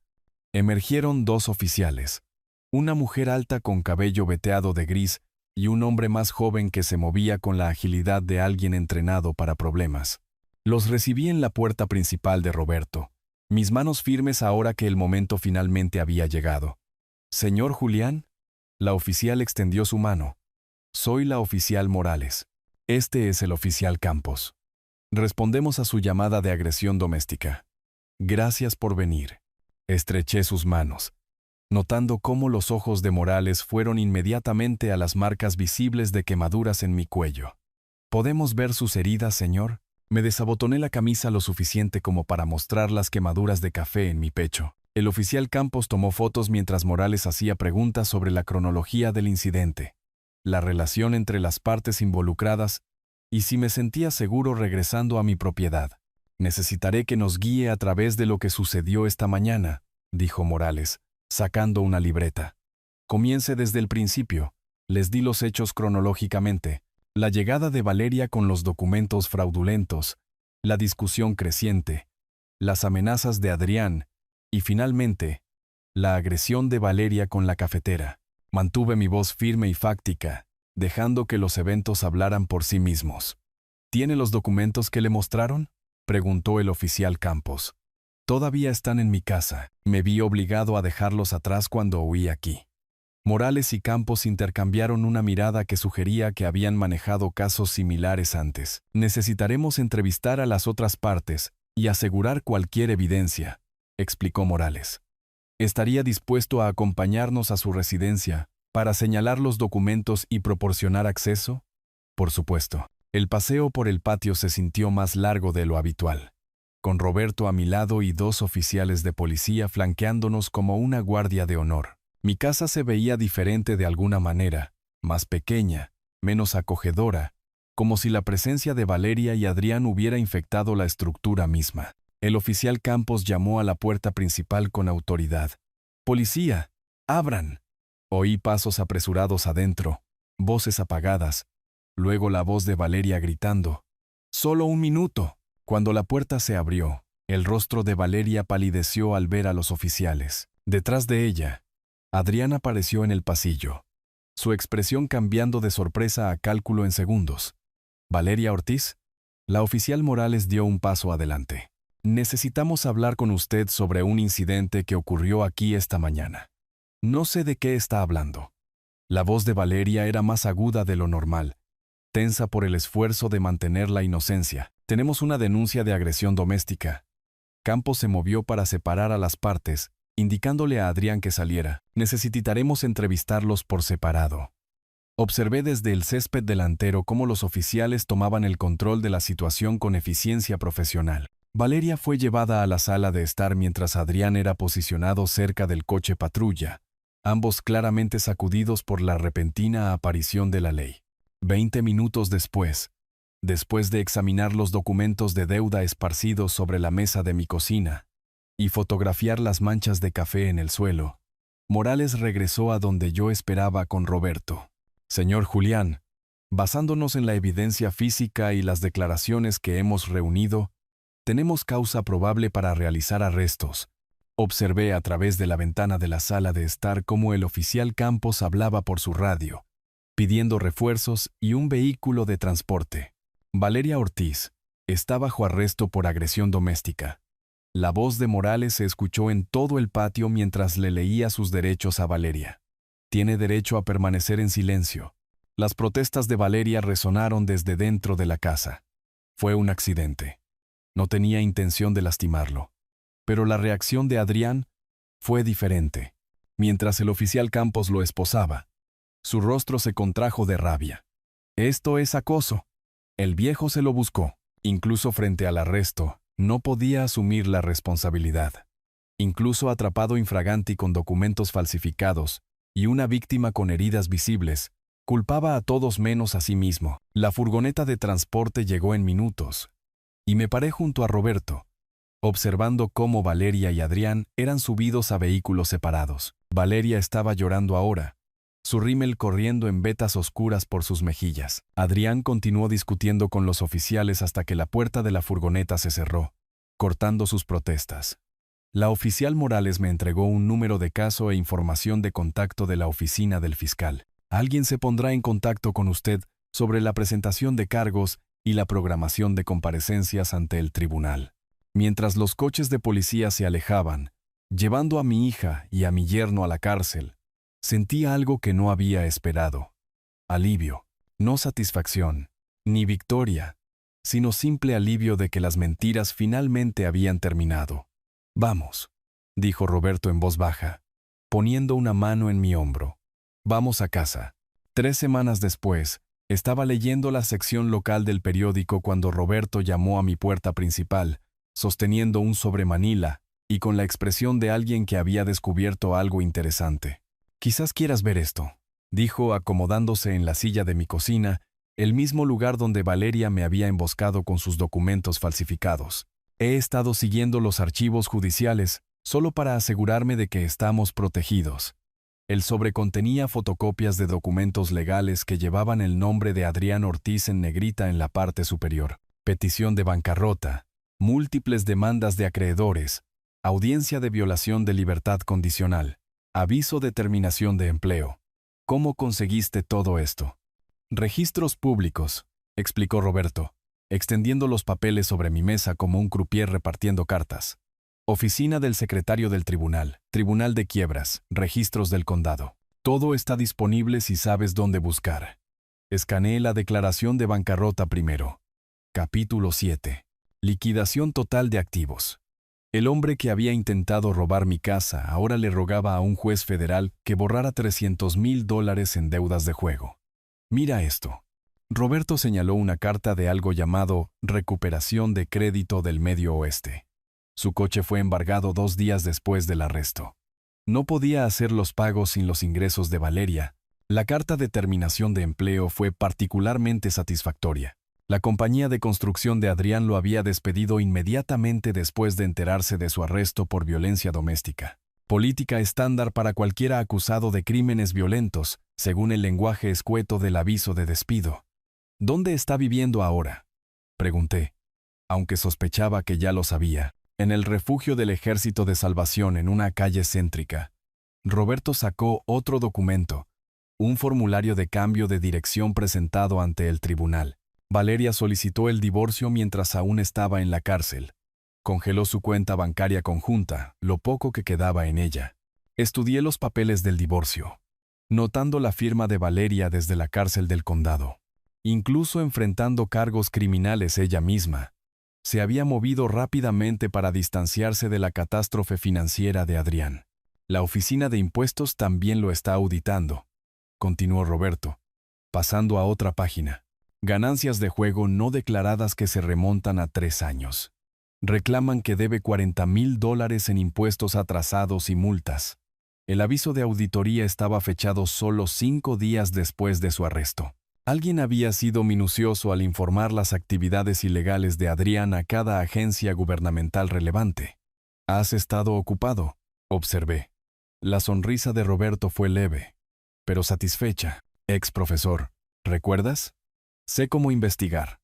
Emergieron dos oficiales, una mujer alta con cabello veteado de gris y un hombre más joven que se movía con la agilidad de alguien entrenado para problemas. Los recibí en la puerta principal de Roberto, mis manos firmes ahora que el momento finalmente había llegado. «Señor Julián». La oficial extendió su mano. «Soy la oficial Morales. Este es el oficial Campos. Respondemos a su llamada de agresión doméstica. Gracias por venir». Estreché sus manos, notando cómo los ojos de Morales fueron inmediatamente a las marcas visibles de quemaduras en mi cuello. «¿Podemos ver sus heridas, señor?». Me desabotoné la camisa lo suficiente como para mostrar las quemaduras de café en mi pecho. El oficial Campos tomó fotos mientras Morales hacía preguntas sobre la cronología del incidente, la relación entre las partes involucradas y si me sentía seguro regresando a mi propiedad. «Necesitaré que nos guíe a través de lo que sucedió esta mañana», dijo Morales, sacando una libreta. «Comience desde el principio». Les di los hechos cronológicamente: la llegada de Valeria con los documentos fraudulentos, la discusión creciente, las amenazas de Adrián y, finalmente, la agresión de Valeria con la cafetera. Mantuve mi voz firme y fáctica, dejando que los eventos hablaran por sí mismos. «¿Tiene los documentos que le mostraron?», preguntó el oficial Campos. «Todavía están en mi casa. Me vi obligado a dejarlos atrás cuando huí aquí». Morales y Campos intercambiaron una mirada que sugería que habían manejado casos similares antes. «Necesitaremos entrevistar a las otras partes y asegurar cualquier evidencia», explicó Morales. «¿Estaría dispuesto a acompañarnos a su residencia para señalar los documentos y proporcionar acceso?». «Por supuesto». El paseo por el patio se sintió más largo de lo habitual, con Roberto a mi lado y dos oficiales de policía flanqueándonos como una guardia de honor. Mi casa se veía diferente de alguna manera, más pequeña, menos acogedora, como si la presencia de Valeria y Adrián hubiera infectado la estructura misma. El oficial Campos llamó a la puerta principal con autoridad. «Policía, abran». Oí pasos apresurados adentro, voces apagadas, luego la voz de Valeria gritando: «¡Solo un minuto!». Cuando la puerta se abrió, el rostro de Valeria palideció al ver a los oficiales. Detrás de ella, Adrián apareció en el pasillo, su expresión cambiando de sorpresa a cálculo en segundos. «¿Valeria Ortiz?». La oficial Morales dio un paso adelante. «Necesitamos hablar con usted sobre un incidente que ocurrió aquí esta mañana». «No sé de qué está hablando». La voz de Valeria era más aguda de lo normal, tensa por el esfuerzo de mantener la inocencia. «Tenemos una denuncia de agresión doméstica». Campos se movió para separar a las partes, indicándole a Adrián que saliera. «Necesitaremos entrevistarlos por separado». Observé desde el césped delantero cómo los oficiales tomaban el control de la situación con eficiencia profesional. Valeria fue llevada a la sala de estar mientras Adrián era posicionado cerca del coche patrulla, ambos claramente sacudidos por la repentina aparición de la ley. 20 minutos después de examinar los documentos de deuda esparcidos sobre la mesa de mi cocina y fotografiar las manchas de café en el suelo, Morales regresó a donde yo esperaba con Roberto. «Señor Julián, basándonos en la evidencia física y las declaraciones que hemos reunido, tenemos causa probable para realizar arrestos». Observé a través de la ventana de la sala de estar cómo el oficial Campos hablaba por su radio, pidiendo refuerzos y un vehículo de transporte. «Valeria Ortiz está bajo arresto por agresión doméstica». La voz de Morales se escuchó en todo el patio mientras le leía sus derechos a Valeria. «Tiene derecho a permanecer en silencio». Las protestas de Valeria resonaron desde dentro de la casa. «Fue un accidente. No tenía intención de lastimarlo». Pero la reacción de Adrián fue diferente. Mientras el oficial Campos lo esposaba, su rostro se contrajo de rabia. «Esto es acoso». El viejo se lo buscó. Incluso frente al arresto, no podía asumir la responsabilidad. incluso atrapado infraganti con documentos falsificados y una víctima con heridas visibles, culpaba a todos menos a sí mismo. La furgoneta de transporte llegó en minutos, y me paré junto a Roberto, observando cómo Valeria y Adrián eran subidos a vehículos separados. Valeria estaba llorando ahora, su rímel corriendo en vetas oscuras por sus mejillas. Adrián continuó discutiendo con los oficiales hasta que la puerta de la furgoneta se cerró, cortando sus protestas. La oficial Morales me entregó un número de caso e información de contacto de la oficina del fiscal. Alguien se pondrá en contacto con usted sobre la presentación de cargos y la programación de comparecencias ante el tribunal. Mientras los coches de policía se alejaban, llevando a mi hija y a mi yerno a la cárcel, sentí algo que no había esperado. Alivio, no satisfacción, ni victoria, sino simple alivio de que las mentiras finalmente habían terminado. «Vamos», dijo Roberto en voz baja, poniendo una mano en mi hombro. «Vamos a casa». 3 semanas después, estaba leyendo la sección local del periódico cuando Roberto llamó a mi puerta principal, sosteniendo un sobre Manila y con la expresión de alguien que había descubierto algo interesante. «Quizás quieras ver esto», dijo acomodándose en la silla de mi cocina, el mismo lugar donde Valeria me había emboscado con sus documentos falsificados. He estado siguiendo los archivos judiciales solo para asegurarme de que estamos protegidos. El sobre contenía fotocopias de documentos legales que llevaban el nombre de Adrián Ortiz en negrita en la parte superior. Petición de bancarrota, múltiples demandas de acreedores, audiencia de violación de libertad condicional, aviso de terminación de empleo. ¿Cómo conseguiste todo esto? Registros públicos, explicó Roberto, extendiendo los papeles sobre mi mesa como un croupier repartiendo cartas. Oficina del secretario del tribunal, tribunal de quiebras, registros del condado. Todo está disponible si sabes dónde buscar. Escaneé la declaración de bancarrota primero. Capítulo 7. Liquidación total de activos. El hombre que había intentado robar mi casa ahora le rogaba a un juez federal que borrara $300,000 en deudas de juego. Mira esto. Roberto señaló una carta de algo llamado recuperación de crédito del Medio Oeste. Su coche fue embargado 2 días después del arresto. No podía hacer los pagos sin los ingresos de Valeria. La carta de terminación de empleo fue particularmente satisfactoria. La compañía de construcción de Adrián lo había despedido inmediatamente después de enterarse de su arresto por violencia doméstica. Política estándar para cualquiera acusado de crímenes violentos, según el lenguaje escueto del aviso de despido. ¿Dónde está viviendo ahora?, pregunté, aunque sospechaba que ya lo sabía. En el refugio del Ejército de Salvación en una calle céntrica. Roberto sacó otro documento, un formulario de cambio de dirección presentado ante el tribunal. Valeria solicitó el divorcio mientras aún estaba en la cárcel. Congeló su cuenta bancaria conjunta, lo poco que quedaba en ella. Estudié los papeles del divorcio, notando la firma de Valeria desde la cárcel del condado. Incluso enfrentando cargos criminales ella misma, se había movido rápidamente para distanciarse de la catástrofe financiera de Adrián. La oficina de impuestos también lo está auditando, continuó Roberto, pasando a otra página. Ganancias de juego no declaradas que se remontan a 3 años. Reclaman que debe $40,000 en impuestos atrasados y multas. El aviso de auditoría estaba fechado solo 5 días después de su arresto. Alguien había sido minucioso al informar las actividades ilegales de Adrián a cada agencia gubernamental relevante. «¿Has estado ocupado?», observé. La sonrisa de Roberto fue leve, pero satisfecha. «Ex profesor, ¿recuerdas? Sé cómo investigar».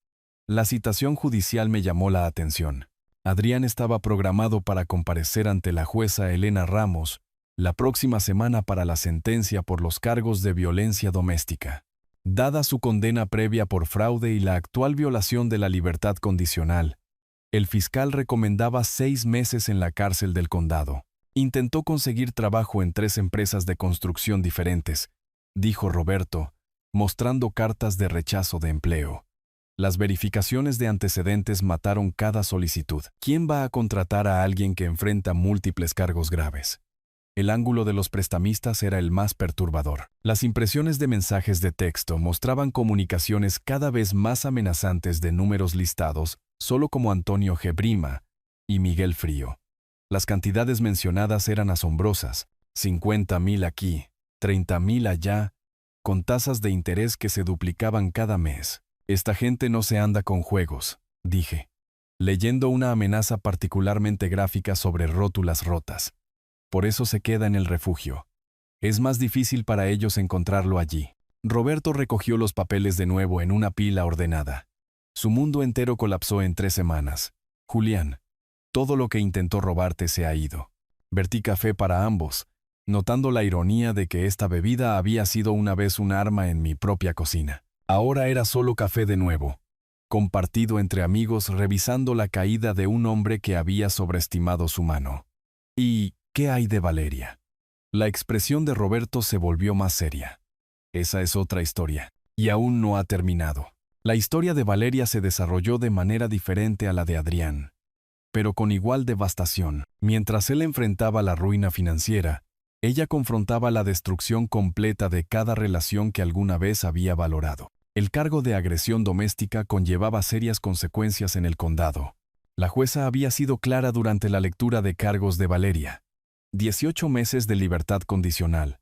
La citación judicial me llamó la atención. Adrián estaba programado para comparecer ante la jueza Elena Ramos la próxima semana para la sentencia por los cargos de violencia doméstica. Dada su condena previa por fraude y la actual violación de la libertad condicional, el fiscal recomendaba 6 meses en la cárcel del condado. Intentó conseguir trabajo en 3 empresas de construcción diferentes, dijo Roberto, mostrando cartas de rechazo de empleo. Las verificaciones de antecedentes mataron cada solicitud. ¿Quién va a contratar a alguien que enfrenta múltiples cargos graves? El ángulo de los prestamistas era el más perturbador. Las impresiones de mensajes de texto mostraban comunicaciones cada vez más amenazantes de números listados solo como Antonio G. Brima y Miguel Frío. Las cantidades mencionadas eran asombrosas: 50,000 aquí, 30,000 allá, con tasas de interés que se duplicaban cada mes. Esta gente no se anda con juegos, dije, leyendo una amenaza particularmente gráfica sobre rótulas rotas. Por eso se queda en el refugio. Es más difícil para ellos encontrarlo allí. Roberto recogió los papeles de nuevo en una pila ordenada. Su mundo entero colapsó en 3 semanas. Julián, todo lo que intentó robarte se ha ido. Vertí café para ambos, notando la ironía de que esta bebida había sido una vez un arma en mi propia cocina. Ahora era solo café de nuevo, compartido entre amigos revisando la caída de un hombre que había sobreestimado su mano. ¿Y qué hay de Valeria? La expresión de Roberto se volvió más seria. Esa es otra historia, y aún no ha terminado. La historia de Valeria se desarrolló de manera diferente a la de Adrián, pero con igual devastación. Mientras él enfrentaba la ruina financiera, ella confrontaba la destrucción completa de cada relación que alguna vez había valorado. El cargo de agresión doméstica conllevaba serias consecuencias en el condado. La jueza había sido clara durante la lectura de cargos de Valeria. 18 meses de libertad condicional,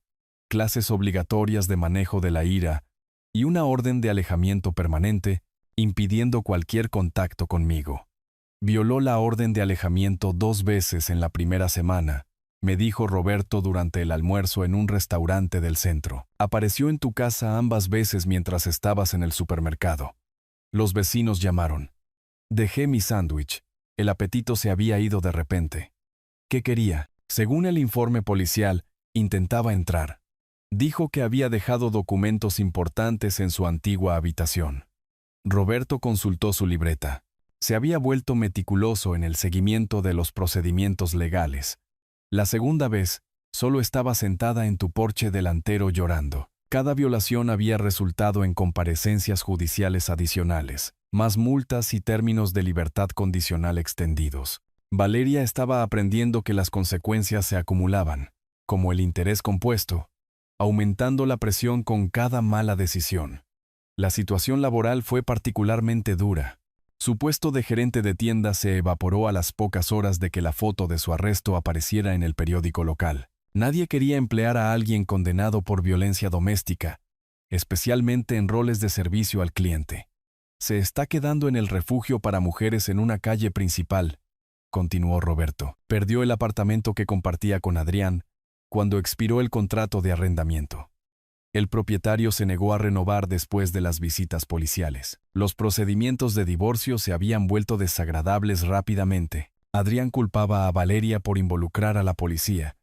clases obligatorias de manejo de la ira y una orden de alejamiento permanente, impidiendo cualquier contacto conmigo. Violó la orden de alejamiento 2 veces en la primera semana, me dijo Roberto durante el almuerzo en un restaurante del centro. Apareció en tu casa ambas veces mientras estabas en el supermercado. Los vecinos llamaron. Dejé mi sándwich. El apetito se había ido de repente. ¿Qué quería? Según el informe policial, intentaba entrar. Dijo que había dejado documentos importantes en su antigua habitación. Roberto consultó su libreta. Se había vuelto meticuloso en el seguimiento de los procedimientos legales. La segunda vez, solo estaba sentada en tu porche delantero llorando. Cada violación había resultado en comparecencias judiciales adicionales, más multas y términos de libertad condicional extendidos. Valeria estaba aprendiendo que las consecuencias se acumulaban, como el interés compuesto, aumentando la presión con cada mala decisión. La situación laboral fue particularmente dura. Su puesto de gerente de tienda se evaporó a las pocas horas de que la foto de su arresto apareciera en el periódico local. Nadie quería emplear a alguien condenado por violencia doméstica, especialmente en roles de servicio al cliente. Se está quedando en el refugio para mujeres en una calle principal, continuó Roberto. Perdió el apartamento que compartía con Adrián cuando expiró el contrato de arrendamiento. El propietario se negó a renovar después de las visitas policiales. Los procedimientos de divorcio se habían vuelto desagradables rápidamente. Adrián culpaba a Valeria por involucrar a la policía,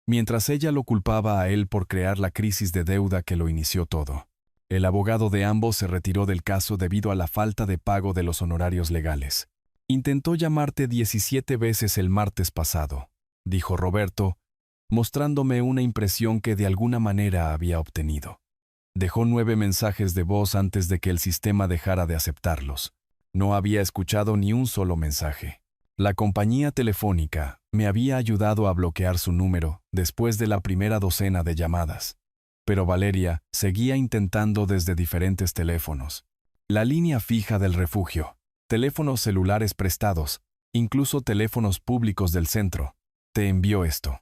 mientras ella lo culpaba a él por crear la crisis de deuda que lo inició todo. El abogado de ambos se retiró del caso debido a la falta de pago de los honorarios legales. Intentó llamarte 17 veces el martes pasado, dijo Roberto, mostrándome una impresión que de alguna manera había obtenido. Dejó 9 mensajes de voz antes de que el sistema dejara de aceptarlos. No había escuchado ni un solo mensaje. La compañía telefónica me había ayudado a bloquear su número después de la primera docena de llamadas. Pero Valeria seguía intentando desde diferentes teléfonos. La línea fija del refugio, teléfonos celulares prestados, incluso teléfonos públicos del centro. Te envió esto.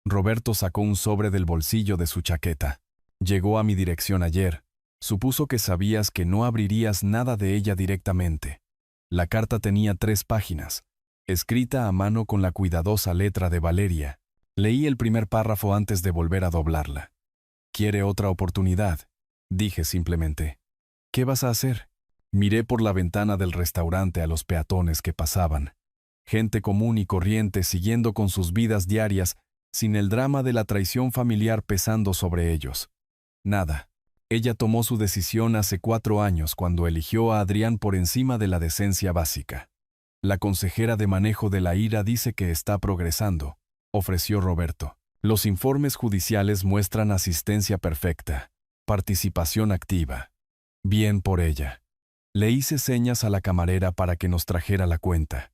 Roberto sacó un sobre del bolsillo de su chaqueta. Llegó a mi dirección ayer. Supuso que sabías que no abrirías nada de ella directamente. La carta tenía 3 páginas, escrita a mano con la cuidadosa letra de Valeria. Leí el primer párrafo antes de volver a doblarla. ¿Quiere otra oportunidad?, dije simplemente. ¿Qué vas a hacer? Miré por la ventana del restaurante a los peatones que pasaban. Gente común y corriente siguiendo con sus vidas diarias, sin el drama de la traición familiar pesando sobre ellos. Nada. Ella tomó su decisión hace 4 años cuando eligió a Adrián por encima de la decencia básica. La consejera de manejo de la ira dice que está progresando, ofreció Roberto. Los informes judiciales muestran asistencia perfecta, participación activa. Bien por ella. Le hice señas a la camarera para que nos trajera la cuenta.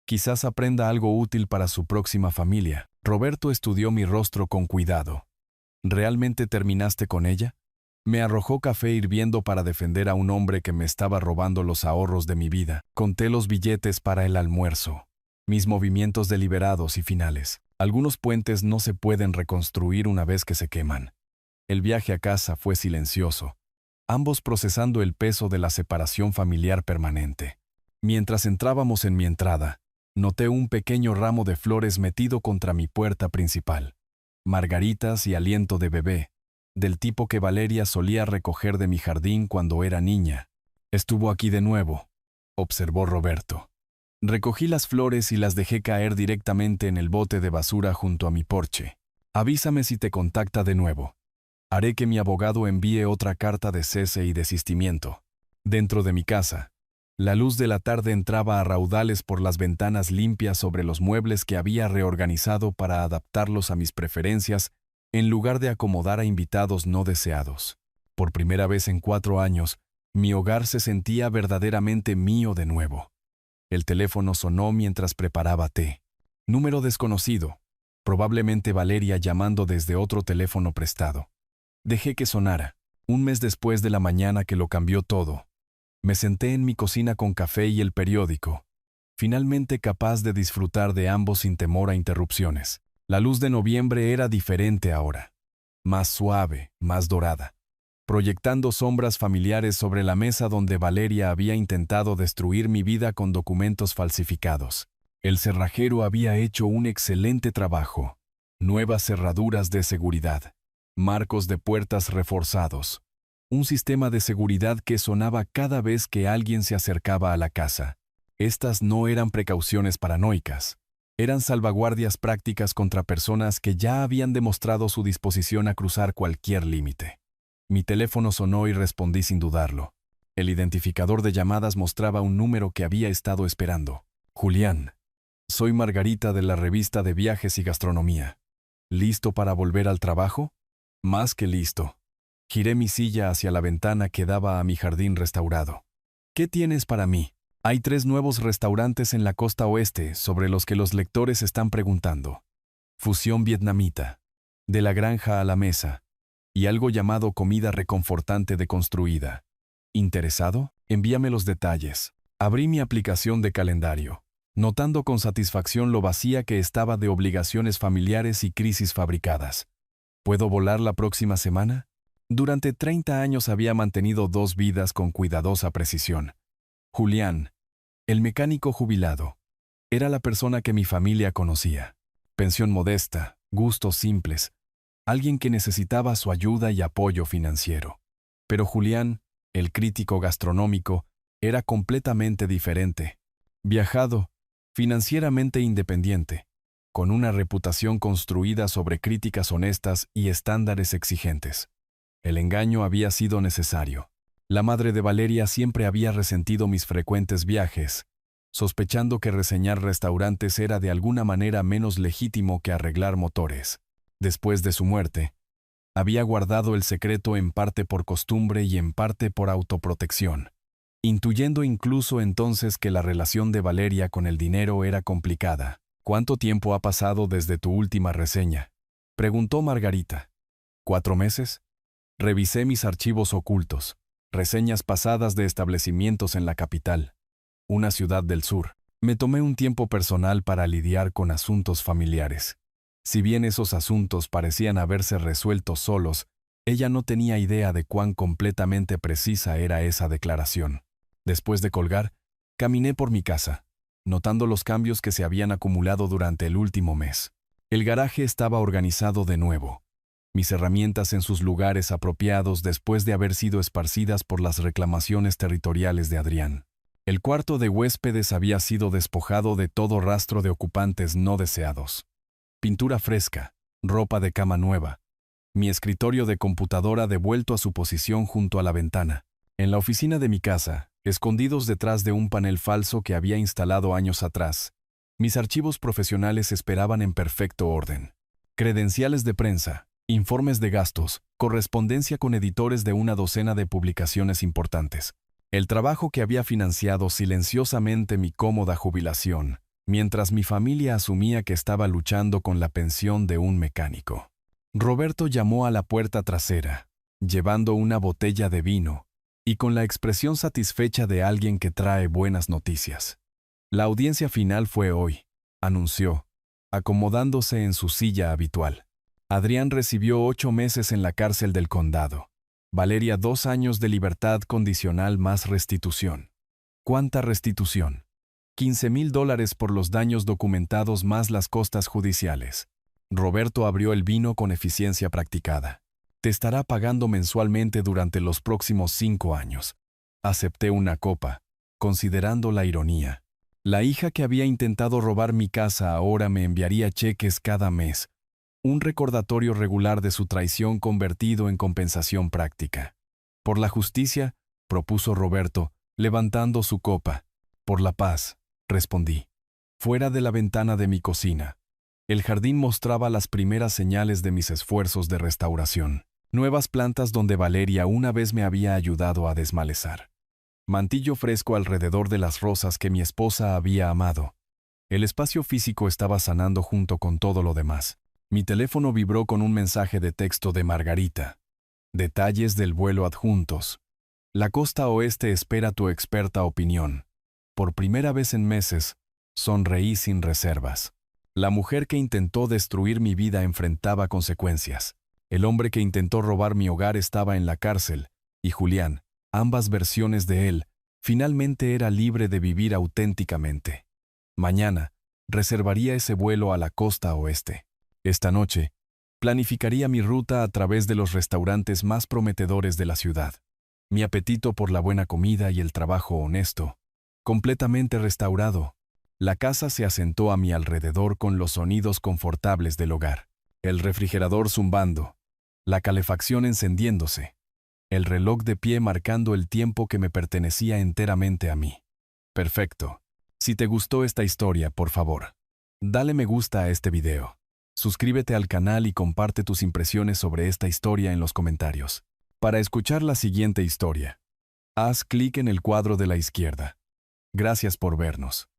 Quizás aprenda algo útil para su próxima familia. Roberto estudió mi rostro con cuidado. ¿Realmente terminaste con ella? Me arrojó café hirviendo para defender a un hombre que me estaba robando los ahorros de mi vida. Conté los billetes para el almuerzo. mis movimientos deliberados y finales. Algunos puentes no se pueden reconstruir una vez que se queman. El viaje a casa fue silencioso, ambos procesando el peso de la separación familiar permanente. Mientras entrábamos en mi entrada, noté un pequeño ramo de flores metido contra mi puerta principal. Margaritas y aliento de bebé, del tipo que Valeria solía recoger de mi jardín cuando era niña. Estuvo aquí de nuevo, observó Roberto. Recogí las flores y las dejé caer directamente en el bote de basura junto a mi porche. Avísame si te contacta de nuevo. Haré que mi abogado envíe otra carta de cese y desistimiento. Dentro de mi casa, la luz de la tarde entraba a raudales por las ventanas limpias sobre los muebles que había reorganizado para adaptarlos a mis preferencias en lugar de acomodar a invitados no deseados. Por primera vez en 4 años, mi hogar se sentía verdaderamente mío de nuevo. El teléfono sonó mientras preparaba té. Número desconocido, probablemente Valeria llamando desde otro teléfono prestado. Dejé que sonara. Un mes después de la mañana que lo cambió todo, me senté en mi cocina con café y el periódico, finalmente capaz de disfrutar de ambos sin temor a interrupciones. La luz de noviembre era diferente ahora, más suave, más dorada, proyectando sombras familiares sobre la mesa donde Valeria había intentado destruir mi vida con documentos falsificados. El cerrajero había hecho un excelente trabajo. Nuevas cerraduras de seguridad, marcos de puertas reforzados, un sistema de seguridad que sonaba cada vez que alguien se acercaba a la casa. Estas no eran precauciones paranoicas, eran salvaguardias prácticas contra personas que ya habían demostrado su disposición a cruzar cualquier límite. Mi teléfono sonó y respondí sin dudarlo. El identificador de llamadas mostraba un número que había estado esperando. Julián. Soy Margarita de la revista de viajes y gastronomía. ¿Listo para volver al trabajo? Más que listo. Giré mi silla hacia la ventana que daba a mi jardín restaurado. ¿Qué tienes para mí? Hay 3 nuevos restaurantes en la costa oeste sobre los que los lectores están preguntando. Fusión vietnamita, de la granja a la mesa, y algo llamado comida reconfortante deconstruida. ¿Interesado? Envíame los detalles. Abrí mi aplicación de calendario, notando con satisfacción lo vacía que estaba de obligaciones familiares y crisis fabricadas. ¿Puedo volar la próxima semana? Durante 30 años había mantenido 2 vidas con cuidadosa precisión. Julián, el mecánico jubilado, era la persona que mi familia conocía. Pensión modesta, gustos simples, alguien que necesitaba su ayuda y apoyo financiero. Pero Julián, el crítico gastronómico, era completamente diferente. Viajado, financieramente independiente, con una reputación construida sobre críticas honestas y estándares exigentes. El engaño había sido necesario. La madre de Valeria siempre había resentido mis frecuentes viajes, sospechando que reseñar restaurantes era de alguna manera menos legítimo que arreglar motores. Después de su muerte, había guardado el secreto en parte por costumbre y en parte por autoprotección, intuyendo incluso entonces que la relación de Valeria con el dinero era complicada. ¿Cuánto tiempo ha pasado desde tu última reseña?, preguntó Margarita. ¿4 meses? Revisé mis archivos ocultos, reseñas pasadas de establecimientos en la capital, una ciudad del sur. Me tomé un tiempo personal para lidiar con asuntos familiares. Si bien esos asuntos parecían haberse resuelto solos, ella no tenía idea de cuán completamente precisa era esa declaración. Después de colgar, caminé por mi casa, notando los cambios que se habían acumulado durante el último mes. El garaje estaba organizado de nuevo, mis herramientas en sus lugares apropiados después de haber sido esparcidas por las reclamaciones territoriales de Adrián. El cuarto de huéspedes había sido despojado de todo rastro de ocupantes no deseados. Pintura fresca, ropa de cama nueva, mi escritorio de computadora devuelto a su posición junto a la ventana. En la oficina de mi casa, escondidos detrás de un panel falso que había instalado años atrás, mis archivos profesionales esperaban en perfecto orden. Credenciales de prensa, informes de gastos, correspondencia con editores de una docena de publicaciones importantes. El trabajo que había financiado silenciosamente mi cómoda jubilación, mientras mi familia asumía que estaba luchando con la pensión de un mecánico. Roberto llamó a la puerta trasera, llevando una botella de vino, y con la expresión satisfecha de alguien que trae buenas noticias. La audiencia final fue hoy, anunció, acomodándose en su silla habitual. Adrián recibió 8 meses en la cárcel del condado. Valeria 2 años de libertad condicional más restitución. ¿Cuánta restitución? $15,000 por los daños documentados más las costas judiciales. Roberto abrió el vino con eficiencia practicada. Te estará pagando mensualmente durante los próximos 5 años. Acepté una copa, considerando la ironía. La hija que había intentado robar mi casa ahora me enviaría cheques cada mes. Un recordatorio regular de su traición convertido en compensación práctica. Por la justicia, propuso Roberto, levantando su copa. Por la paz, respondí. Fuera de la ventana de mi cocina. El jardín mostraba las primeras señales de mis esfuerzos de restauración. Nuevas plantas donde Valeria una vez me había ayudado a desmalezar. Mantillo fresco alrededor de las rosas que mi esposa había amado. El espacio físico estaba sanando junto con todo lo demás. Mi teléfono vibró con un mensaje de texto de Margarita. Detalles del vuelo adjuntos. La costa oeste espera tu experta opinión. Por primera vez en meses, sonreí sin reservas. La mujer que intentó destruir mi vida enfrentaba consecuencias. El hombre que intentó robar mi hogar estaba en la cárcel, y Julián, ambas versiones de él, finalmente era libre de vivir auténticamente. Mañana, reservaría ese vuelo a la costa oeste. Esta noche, planificaría mi ruta a través de los restaurantes más prometedores de la ciudad. Mi apetito por la buena comida y el trabajo honesto, completamente restaurado. La casa se asentó a mi alrededor con los sonidos confortables del hogar. El refrigerador zumbando, la calefacción encendiéndose, el reloj de pie marcando el tiempo que me pertenecía enteramente a mí. Perfecto. Si te gustó esta historia, por favor, dale me gusta a este video. Suscríbete al canal y comparte tus impresiones sobre esta historia en los comentarios. Para escuchar la siguiente historia, haz clic en el cuadro de la izquierda. Gracias por vernos.